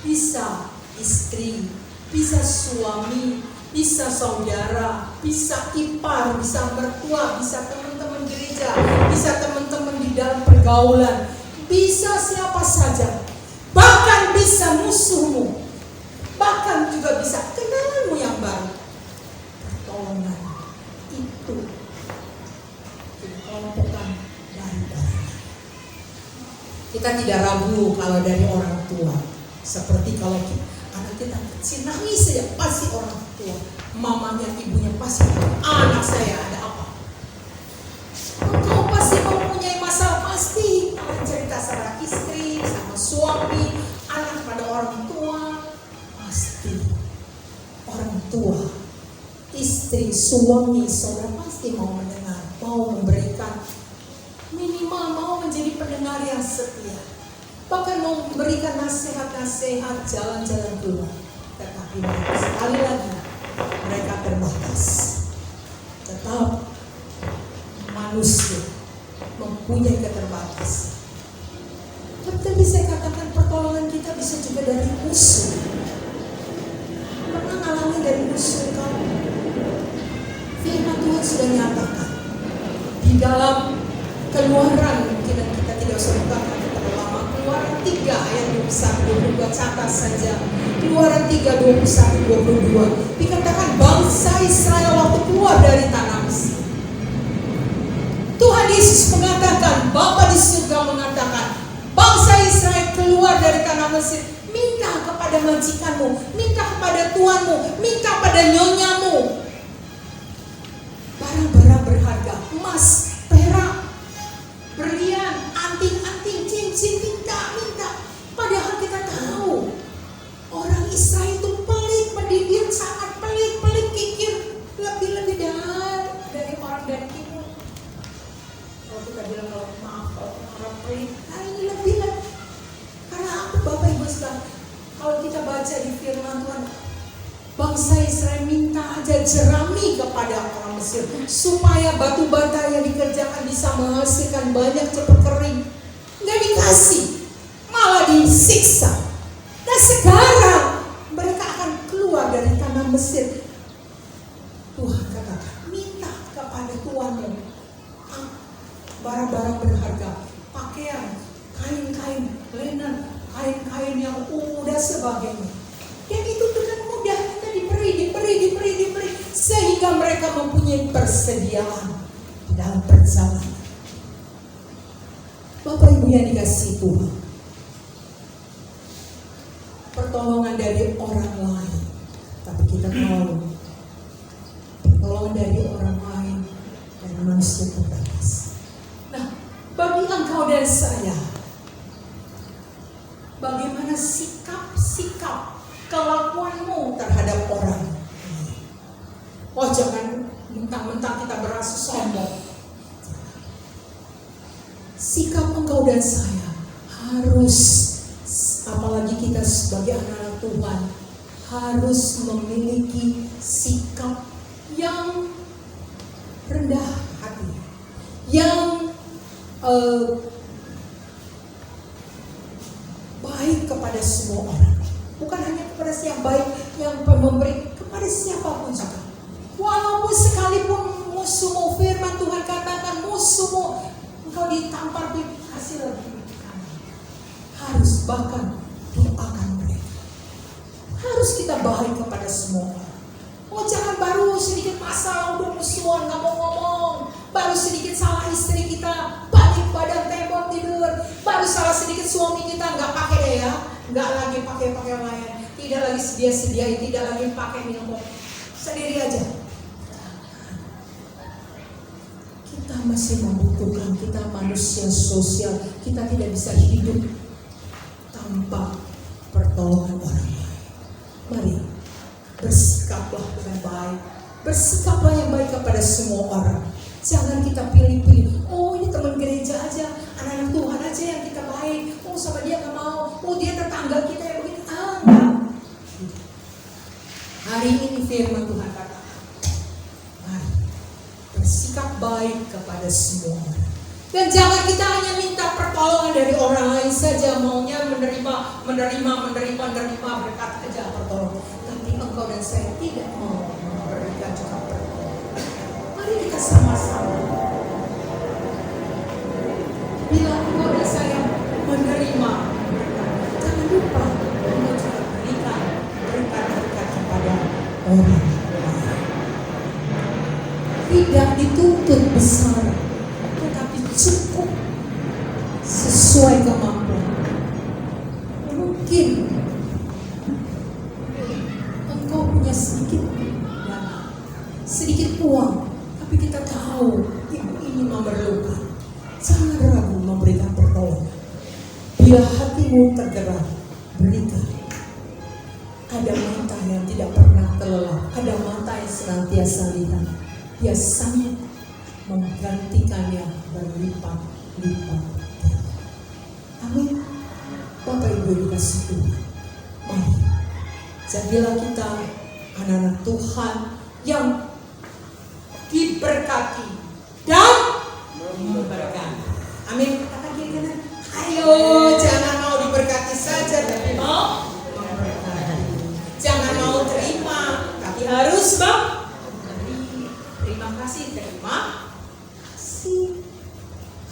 bisa istri, bisa suami, bisa saudara, bisa ipar, bisa mertua, bisa teman-teman gereja, bisa teman-teman di dalam pergaulan, bisa siapa saja, bahkan bisa musuhmu, bahkan juga bisa kenalanmu yang baru. Pertolongan itu dikelompokkan dari orang. Kita tidak ragu kalau dari orang tua. Seperti kalau anak kita kecil nangis saja, pasti orang tua, mamanya, ibunya pasti, anak saya ada apa? Engkau pasti mempunyai masalah, pasti akan cerita sama istri, sama suami, anak pada orang tua. Pasti orang tua, istri, suami, saudara pasti mau mendengar, mau memberikan, minimal mau menjadi pendengar yang setia, bahkan mau memberikan nasihat-nasihat jalan-jalan keluar. Tetapi sekali lagi mereka terbatas. Tetap manusia mempunyai keterbatasan. Tapi tadi saya katakan pertolongan kita bisa juga dari musuh. Pernah ngalamin dari musuh kamu? Firman Tuhan sudah nyatakan di dalam Keluaran, mungkin kita tidak usah bukakan terlalu lama. Keluaran 3 ayat 21-22, catat saja. Keluaran 3 21-22 dikatakan bangsa Israel waktu keluar dari tanah Mesir, Tuhan Yesus mengatakan, Bapa di surga mengatakan, bangsa Israel keluar dari tanah Mesir, minta kepada majikanmu, minta kepada tuanmu, minta pada nyonyamu barang-barang berharga, emas, perak, berlian, anting-anting, cincin, minta. Padahal kita tahu orang Israel itu pelit, pendidikan sangat pelit, kikir, lebih-lebih dari orang dari timur. Kalau kita bilang kalau maaf, kalau orang pelit, ini lebih lah. Karena apa Bapak Ibu sekalian? Kalau kita baca di firman Tuhan, bangsa Israel minta aja jerami kepada orang Mesir supaya batu bata yang dikerjakan bisa menghasilkan banyak cepat kering. Nggak dikasih, malah disiksa. Dan sekarang mereka akan keluar dari tanah Mesir. Tuhan katakan, minta kepada tuanmu barang-barang berharga, pakaian, kain-kain, linen, kain-kain yang dan sebagainya. Dan itu dengan mudah kita diberi, sehingga mereka mempunyai persediaan di dalam perjalanan. Bapak Ibu yang dikasihi Tuhan, pertolongan dari orang lain, tapi kita tahu pertolongan dari orang lain dan manusia terbatas. Nah, bagi engkau dan saya, bagaimana sikap kelakuanmu terhadap orang? Oh, jangan mentang-mentang kita berasa sombong. Sikap engkau dan saya harus, apalagi kita sebagai anak-anak Tuhan, harus memiliki sikap yang rendah hati, yang baik kepada semua orang. Bukan hanya kepada siapa baik, yang memberi kepada siapapun juga. Walaupun sekalipun musuhmu, firman Tuhan katakan musuhmu, engkau ditampar dikasih lagi. Harus bahkan doakan mereka. Harus kita baik kepada semua orang. Oh, jangan baru sedikit masalah udah musuhan, nggak mau ngomong. Baru sedikit salah istri kita, balik badan tembok tidur. Baru salah sedikit suami kita, nggak pakai deh ya, nggak lagi pakai lain, tidak lagi sedia-sediain, tidak lagi pakai minum, sendiri aja. Kita masih membutuhkan, kita manusia sosial, kita tidak bisa hidup tanpa pertolongan orang lain. Mari bersikaplah dengan baik, bersikaplah yang baik kepada semua orang. Jangan kita pilih-pilih. Oh, ini teman gereja aja, anak-anak Tuhan aja yang kita baik. Oh, sama dia nggak mau. Oh, dia tetangga kita yang begini. Enggak. Hari ini firman Tuhan katakan, mari bersikap baik kepada semua orang. Dan jangan kita hanya minta pertolongan dari orang lain saja, maunya menerima berkat aja pertolongan. Tapi engkau dan saya tidak mau memberikan juga pertolongan. Mari kita sama-sama. Bila engkau dan saya menerima berkat, jangan lupa engkau juga berikan berkat kepada orang lain. Tidak dituntut besar, tetapi cukup sesuai kemampuan. Mungkin engkau punya sedikit dana, sedikit uang, tapi kita tahu ibu ini memerlukan. Jangan ragu memberikan pertolongan. Bila hatimu tergerak, berikan. Ada mata yang tidak pernah terlelap, ada mata yang senantiasa lihat. Dia sanggup menggantikannya berlipat-lipat. Amin. Bapak Ibu dikasih Tuhan, mari jadilah kita anak-anak Tuhan yang diberkati dan memberkati. terima kasih, terima kasih.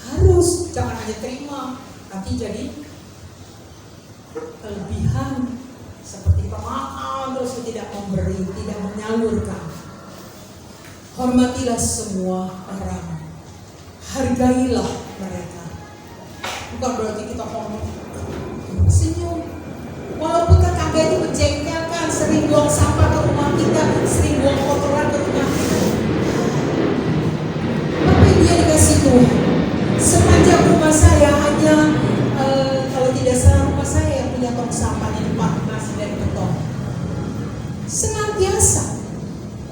Harus, jangan hanya terima, nanti jadi kelebihan seperti pemaaf, terus tidak memberi, tidak menyalurkan. Hormatilah semua orang, hargailah mereka. Bukan berarti kita hormat, senyum. Walaupun tetangga itu menjengkelkan, sering buang sampah ke rumah kita, sering buang kotoran ke rumah kita. Tapi dia dikasih Tuhan. Sepanjang rumah saya hanya, kalau tidak salah rumah saya yang punya tong sampah di depan nasi dan beton. Senantiasa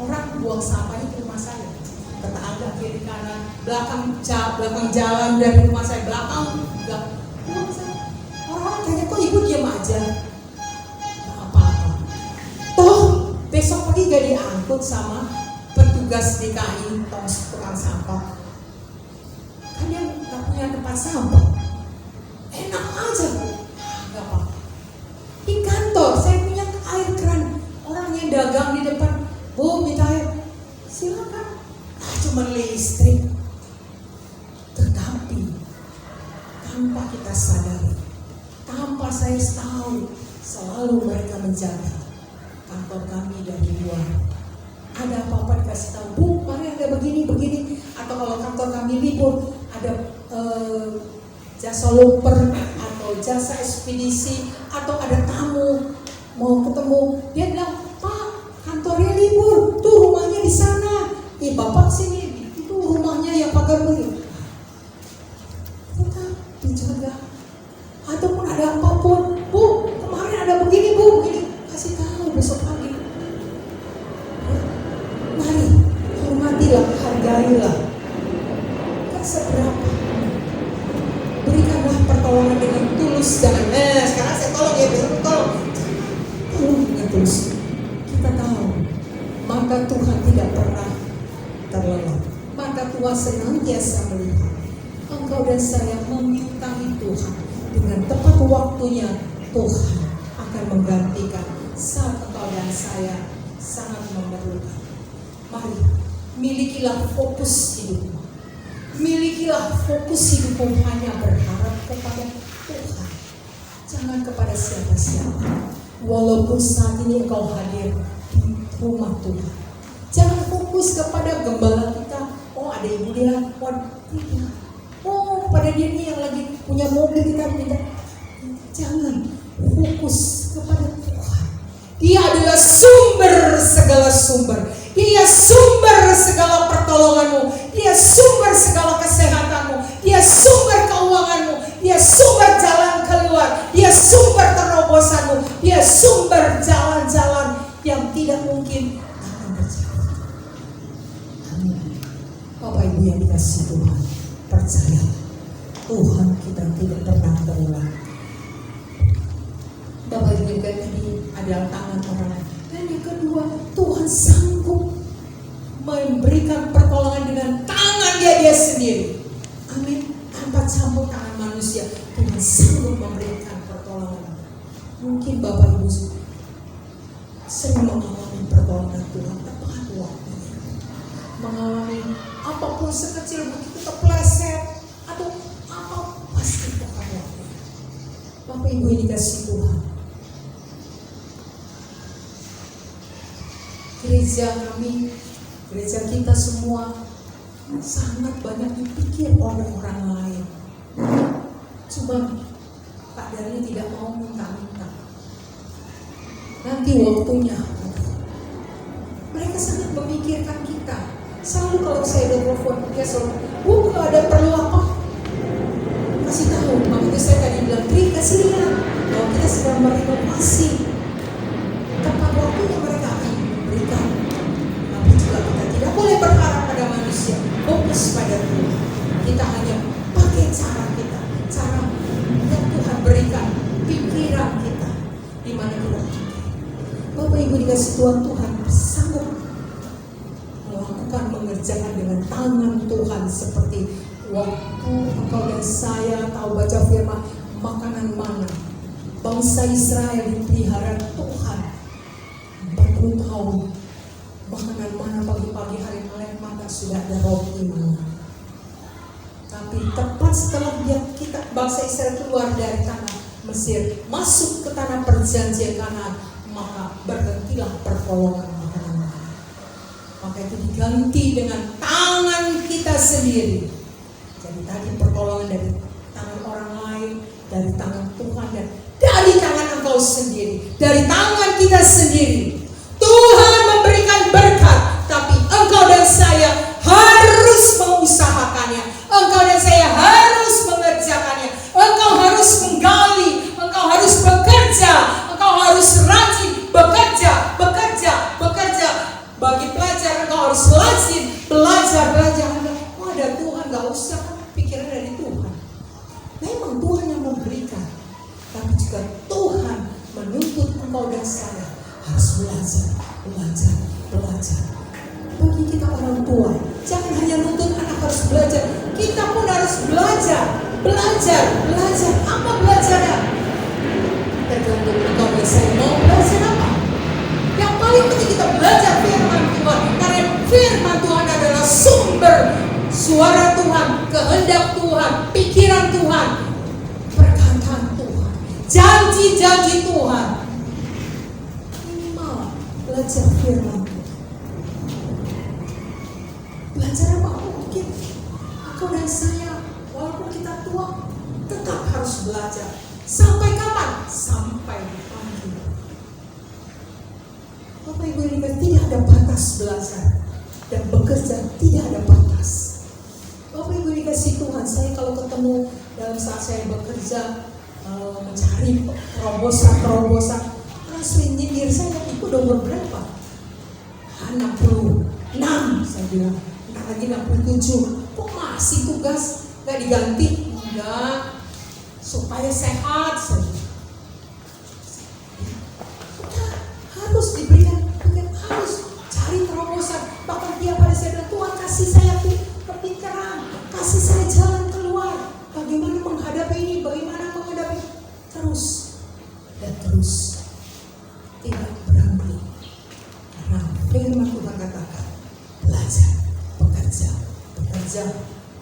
orang buang sampahnya ke rumah saya. Tetangga kiri kanan, belakang jalan dari rumah saya, belakang buang sampah. Orang kayaknya kok ibu diam aja. Toh besok pagi gak diangkut sama petugas DKI tukang sampah. Kan dia gak punya tempat sampah. Enak aja, gak apa-apa. Di kantor saya punya air keran. Orang yang dagang di depan, Bu minta air, silakan. Cuma listrik. Tetapi tanpa kita sadari, tanpa saya tahu, selalu mereka menjaga kantor kami dari luar. Ada apa-apa dikasih tahu, Bu, mari ada begini. Atau kalau kantor kami libur, ada jasa loper atau jasa ekspedisi, atau ada tamu mau ketemu, dia bilang, Pak, kantornya libur, tuh rumahnya di sana. Bapak sini, itu rumahnya yang pagar beli. Tetap dijaga. Ataupun ada apapun, Bu, kemarin ada begini, Bu, begini. Kasih tahu besok pagi. Mari, hormatilah, hargailah. Kan seberapa. Berikanlah pertolongan dengan tulus. Jangan, sekarang saya tolong ya, besok tolong. Tolong dengan tulus. Kita tahu, maka Tuhan tidak pernah terlelap. Maka Tuhan senantiasa melihat engkau dan saya memintai Tuhan. Dengan tepat waktunya Tuhan akan menggantikan saat engkau dan saya sangat memerlukan. Mari, milikilah fokus hidupmu. Milikilah fokus hidupmu hanya berharap kepada Tuhan. Jangan kepada siapa-siapa. Walaupun saat ini engkau hadir di rumah Tuhan, jangan fokus kepada gembala kita. Oh, ada ibu dia, tidak. Oh, pada dia ini yang lagi punya mobil kita tidak. Jangan fokus kepada Tuhan. Dia adalah sumber segala sumber. Dia sumber segala pertolonganmu. Dia sumber segala kesehatanmu. Dia sumber keuanganmu. Dia sumber jalan keluar. Dia sumber terobosanmu. Dia sumber jalan-jalan yang tidak mungkin akan terjadi. Amin. Bapak Ibu yang dikasihi Tuhan, percaya Tuhan kita tidak pernah terulang. Bapak Ibu juga tadi adalah tangan orang lain. Dan yang kedua, Tuhan sanggup memberikan pertolongan dengan tangan dia sendiri. Amin. Tanpa campur tangan manusia, Tuhan sanggup memberikan pertolongan. Mungkin Bapak Ibu sering mengalami pertolongan Tuhan tepat waktunya. Mengalami apapun sekecil begitu kepleset atau apa pasti tepat waktunya. Bapak Ibu yang dikasihi Tuhan, gereja kami, gereja kita semua sangat banyak dipikir oleh orang lain. Cuma Pak Darli tidak mau minta-minta. Nanti waktunya. Mereka sangat memikirkan kita. Selalu kalau saya udah telepon, dia selalu, Bu, kalau ada perlu apa? Kasih tahu. Makanya saya tadi bilang, kasih lihat bahwa kita sedang berinovasi. Tepat waktunya mereka akan memberikan. Tapi juga kita tidak boleh berharap pada manusia. Fokus pada Tuhan. Kita hanya pakai cara kita, cara yang Tuhan berikan, pikiran kita, di mana kita pakai. Bapak Ibu dikasih Tuhan sanggup melakukan, mengerjakan dengan tangan Tuhan seperti waktu engkau dan saya tahu baca firman makanan mana. Bangsa Israel dipelihara Tuhan 40 tahun. Makanan mana pagi-pagi hari melek mata sudah ada roti mana. Tapi tepat setelah kita bangsa Israel keluar dari tanah Mesir, masuk ke tanah perjanjian Kanaan, maka berhentilah pertolongan makanan. Maka itu diganti dengan tangan kita sendiri. Jadi tadi pertolongan dari tangan orang lain, dari tangan Tuhan, dan dari tangan engkau sendiri, dari tangan kita sendiri. Tuhan memberikan berkat, tapi engkau dan saya harus mengusahakannya. Engkau dan saya harus mengerjakannya. Engkau harus menggali, engkau harus bekerja, engkau harus rajin bekerja. Bagi pelajar engkau harus rajin belajar. Oh, ada Tuhan, gak usah pikiran dari Tuhan. Memang Tuhan yang memberikan, tapi juga Tuhan menuntut engkau dan saya harus belajar. Bagi kita orang tua, jangan hanya nuntut anak harus belajar, kita pun harus belajar. Apa belajarnya? Tergantung engkau dan saya mau belajar apa. Yang paling penting kita belajar firman Tuhan, karena firman Tuhan adalah sumber suara Tuhan, kehendak Tuhan, pikiran Tuhan, perkataan Tuhan, janji-janji Tuhan. Minimal belajar firman Tuhan. Belajar apa? Mungkin aku dan saya, walaupun kita tua, tetap harus belajar. Sampai kapan? Sampai dipanggil. Bapak Ibu ini tidak ada batas belajar dan bekerja, tidak ada batas. Bapak Ibu dikasih Tuhan, saya kalau ketemu dalam saat saya bekerja mencari terobosan, orang sering nyindir saya, itu udah umur berapa? 66, saya bilang. Lagi 67, kok masih tugas gak diganti? Enggak, supaya sehat saja. Kita harus diberikan, harus cari terobosan. Bahkan tiap hari saya bilang, Tuhan kasih saya kepikiran, kasih saya jalan keluar. Bagaimana menghadapi ini, bagaimana menghadapi terus dan terus. Tidak berhenti. Karena firman Tuhan katakan, belajar. Bekerja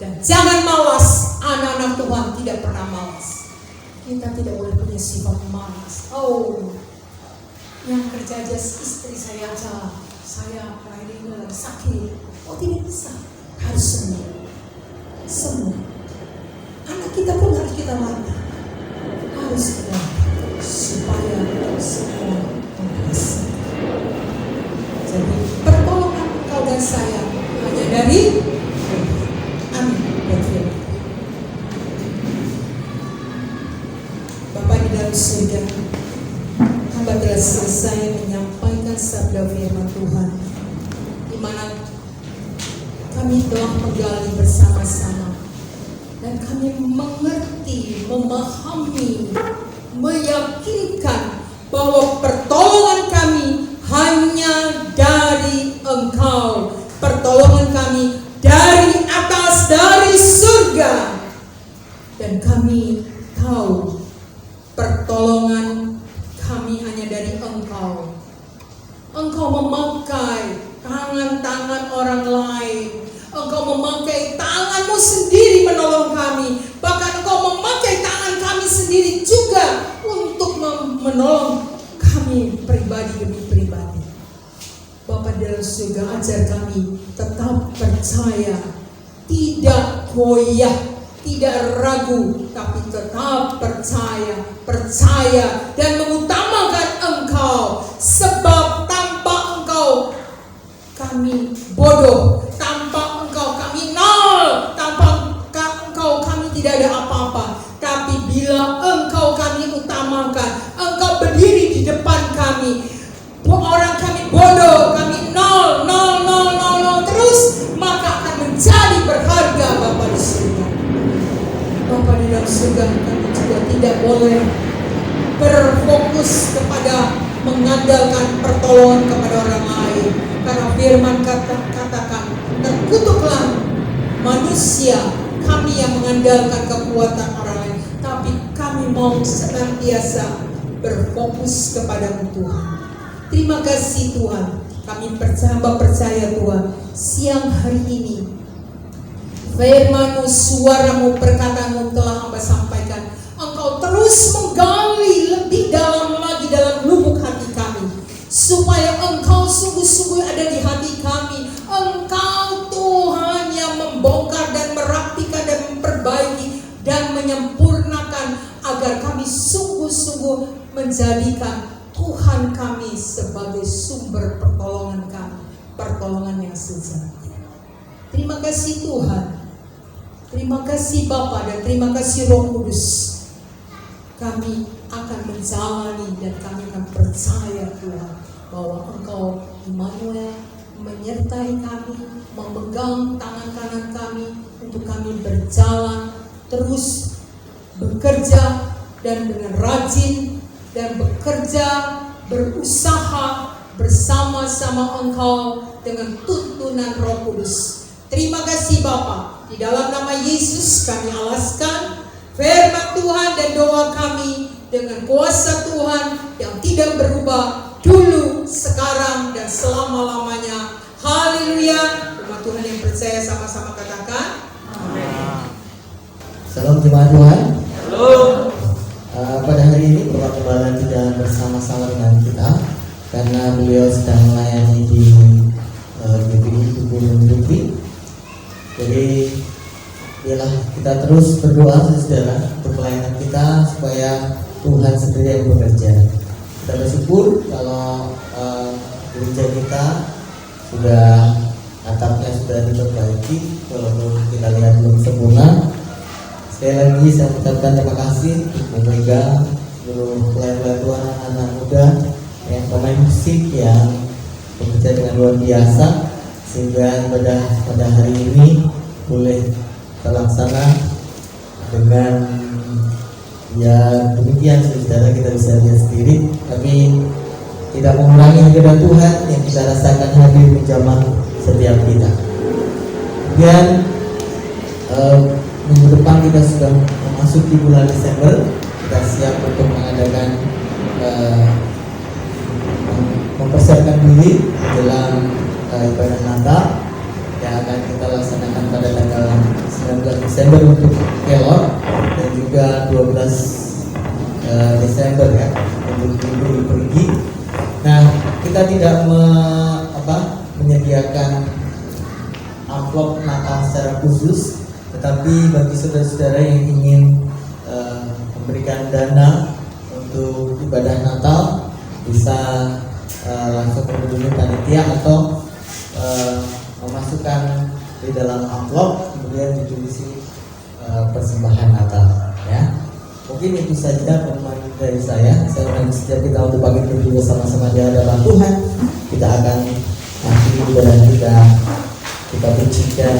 dan jangan malas. Anak-anak Tuhan tidak pernah malas. Kita tidak boleh punya sifat malas. Oh, yang kerja aja istri saya aja, saya ini lagi sakit. Oh, tidak bisa. Harus semua. Anak kita pun harus kita latih. Harus kita latih supaya semua berhasil. Jadi pertolongan kau dan saya hanya dari Amin. Bapak di dalam surga, hamba telah selesai menyampaikan sabda firman Tuhan, di mana kami telah menggali bersama-sama dan kami mengerti, memahami, meyakinkan bahwa pertolongan kami hanya dari Engkau. Pertolongan kami dari atas, dari surga. Dan kami tahu pertolongan kami hanya dari Engkau. Engkau memakai tangan-tangan orang lain. Engkau memakai tangan-Mu sendiri menolong kami. Bahkan Engkau memakai tangan kami sendiri juga untuk menolong kami pribadi demi pribadi. Bapak dalam surga, ajar kami tetap percaya, tidak goyah, tidak ragu, tapi tetap percaya dan mengutamakan Engkau. Sebab tanpa Engkau kami bodoh, tanpa Engkau kami nol, tanpa Engkau kami tidak ada apa-apa. Tapi bila Engkau kami utamakan, Engkau berdiri di depan kami, orang kami bodoh, kami nol terus, maka akan menjadi berharga Bapa di surga. Bapa di dalam surga, kami juga tidak boleh berfokus kepada mengandalkan pertolongan kepada orang lain, karena firman katakan, terkutuklah manusia kami yang mengandalkan kekuatan orang lain, tapi kami mau senantiasa berfokus kepada Tuhan. Terima kasih Tuhan, Kami percaya Tuhan, siang hari ini firman-Mu, suara-Mu, perkataan-Mu telah hamba sampaikan. Engkau terus menggali lebih dalam lagi dalam lubuk hati kami, supaya Engkau sungguh-sungguh ada di hati kami. Engkau Tuhan yang membongkar dan merapikan dan memperbaiki dan menyempurnakan, agar kami sungguh-sungguh menjadikan Tuhan kami sebagai sumber pertolongan kami, pertolongan yang sejati. Terima kasih Tuhan, terima kasih Bapa, dan terima kasih Roh Kudus. Kami akan menjalani dan kami akan percaya Tuhan, bahwa Engkau Immanuel menyertai kami, memegang tangan kanan kami untuk kami berjalan terus bekerja dan dengan rajin dan bekerja, berusaha bersama-sama Engkau dengan tuntunan Roh Kudus. Terima kasih Bapa. Di dalam nama Yesus kami alaskan firman Tuhan dan doa kami dengan kuasa Tuhan yang tidak berubah dulu, sekarang, dan selama-lamanya. Haleluya. Umat Tuhan yang percaya sama-sama katakan amin. Salam jemaat Tuhan. Halo. Pada hari ini Bapak Gembala tidak bersama-sama dengan kita karena beliau sedang melayani di GPI Gunung Merapi. Jadi biarlah kita terus berdoa saudara untuk pelayanan kita supaya Tuhan sendiri yang bekerja. Kita bersyukur kalau gereja kita sudah atapnya sudah diperbaiki, walaupun kita lihat belum sempurna. Sekali lagi saya ucapkan terima kasih untuk memegang seluruh pelayan-pelayan Tuhan, anak-anak muda yang pemain musik yang bekerja dengan luar biasa, sehingga pada hari ini boleh terlaksana dengan ya demikian. Saudara, kita bisa lihat sendiri, tapi tidak mengurangi hadirat Tuhan yang kita rasakan hadir menjamah setiap kita. Dan minggu depan kita sudah memasuki bulan Desember. Kita siap untuk mengadakan mempersiapkan diri dalam ibadah Natal yang akan kita laksanakan pada tanggal 19 Desember untuk Kelor, dan juga 12 Desember ya untuk Ibu pergi. Nah, kita tidak menyediakan amplop Natal secara khusus, tetapi bagi saudara-saudara yang ingin memberikan dana untuk ibadah Natal bisa langsung menghubungi panitia atau memasukkan di dalam amplop, kemudian ditulisi persembahan Natal ya. Mungkin itu saja pemahaman dari saya. Saya akan setiap kita untuk pagi ini bersama-sama di hadapan Tuhan. Kita akan akhiri ibadah kita pujikan,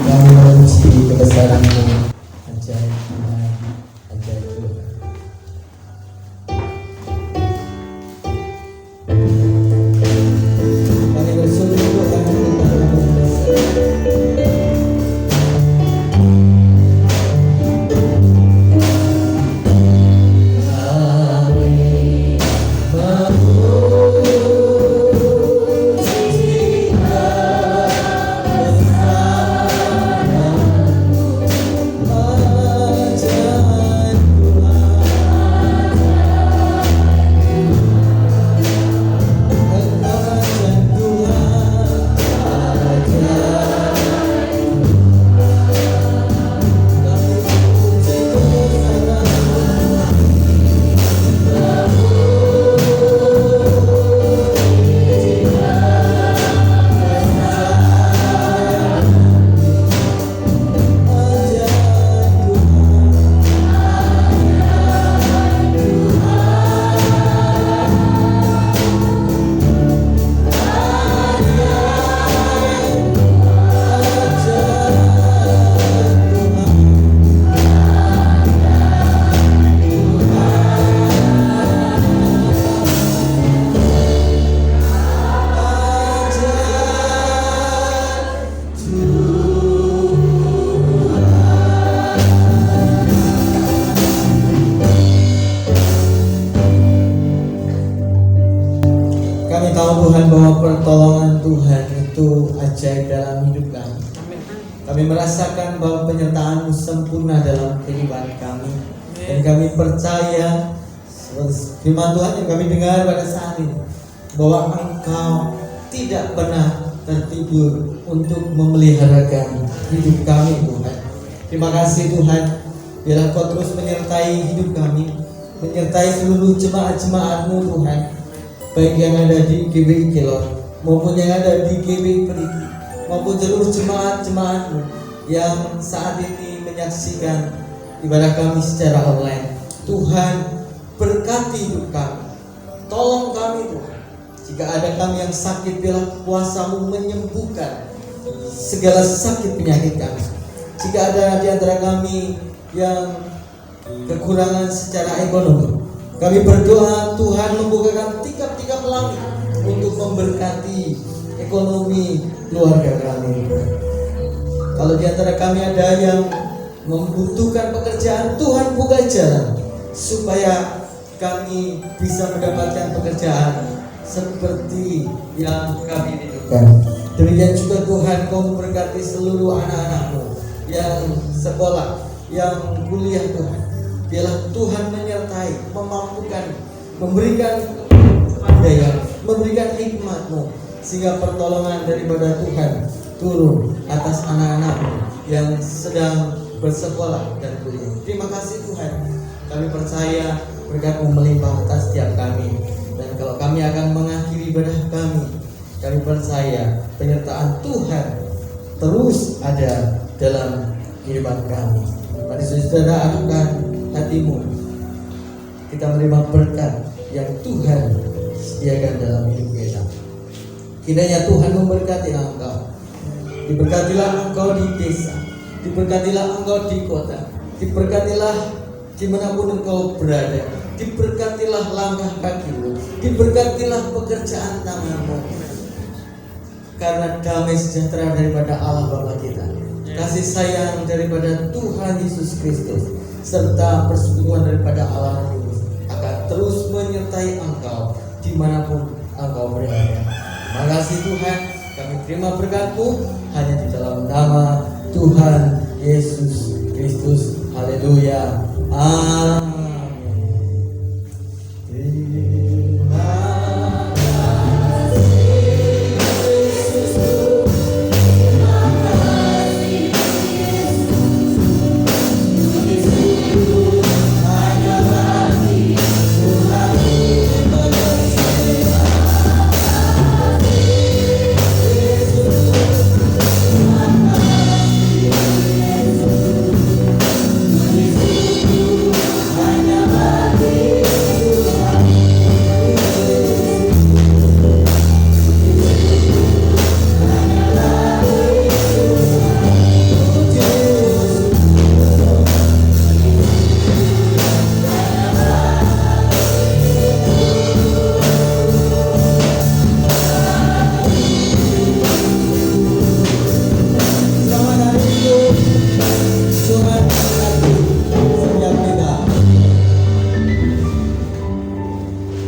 kami memuji kebesaran-Mu. Ajaib Tuhan, ajaib Tuhan. Kami bersyukur karena Tuhan yang besar. Kami bahwa pertolongan Tuhan itu ajaib dalam hidup kami. Kami merasakan bahwa penyertaan-Mu sempurna dalam kehidupan kami. Dan kami percaya firman Tuhan yang kami dengar pada saat ini, bahwa Engkau tidak pernah tertidur untuk memeliharakan hidup kami, Tuhan. Terima kasih Tuhan, biarlah Kau terus menyertai hidup kami, menyertai seluruh jemaat-jemaat-Mu Tuhan, baik yang ada di GBI Kelor maupun yang ada di GBI Perigi, maupun seluruh jemaat-jemaat-Mu yang saat ini menyaksikan ibadah kami secara online. Tuhan, berkati hidup kami, tolong kami Tuhan. Jika ada kami yang sakit, biarlah kuasa-Mu menyembuhkan segala sakit penyakit kami. Jika ada di antara kami yang kekurangan secara ekonomi, kami berdoa Tuhan membukakan tikap-tikap langit untuk memberkati ekonomi keluarga kami. Kalau di antara kami ada yang membutuhkan pekerjaan, Tuhan buka jalan supaya kami bisa mendapatkan pekerjaan seperti yang kami rindukan. Demikian juga Tuhan, Kau memberkati seluruh anak-anak-Mu yang sekolah, yang kuliah Tuhan. Biarlah Tuhan menyertai, memampukan, memberikan daya, memberikan hikmat-Mu, sehingga pertolongan daripada Tuhan turun atas anak-anak-Mu yang sedang bersekolah dan kuliah. Terima kasih Tuhan, kami percaya berkat-Mu melimpah atas setiap kami. Dan kalau kami akan mengakhiri ibadah kami percaya penyertaan Tuhan terus ada dalam kehidupan kami. Mari saudara, anugerahkan hatimu, kita menerima berkat yang Tuhan sediakan dalam hidup kita. Kiranya Tuhan memberkati engkau. Diberkatilah engkau di desa, diberkatilah engkau di kota, diberkatilah dimanapun engkau berada, diberkatilah langkah kakimu, diberkatilah pekerjaan tanganmu. Karena damai sejahtera daripada Allah Bapa kita, kasih sayang daripada Tuhan Yesus Kristus, serta persekutuan daripada Allah Roh Kudus akan terus menyertai engkau dimanapun engkau berada. Terima kasih Tuhan, kami terima berkat-Mu hanya di dalam nama Tuhan Yesus Kristus. Haleluya. Amin.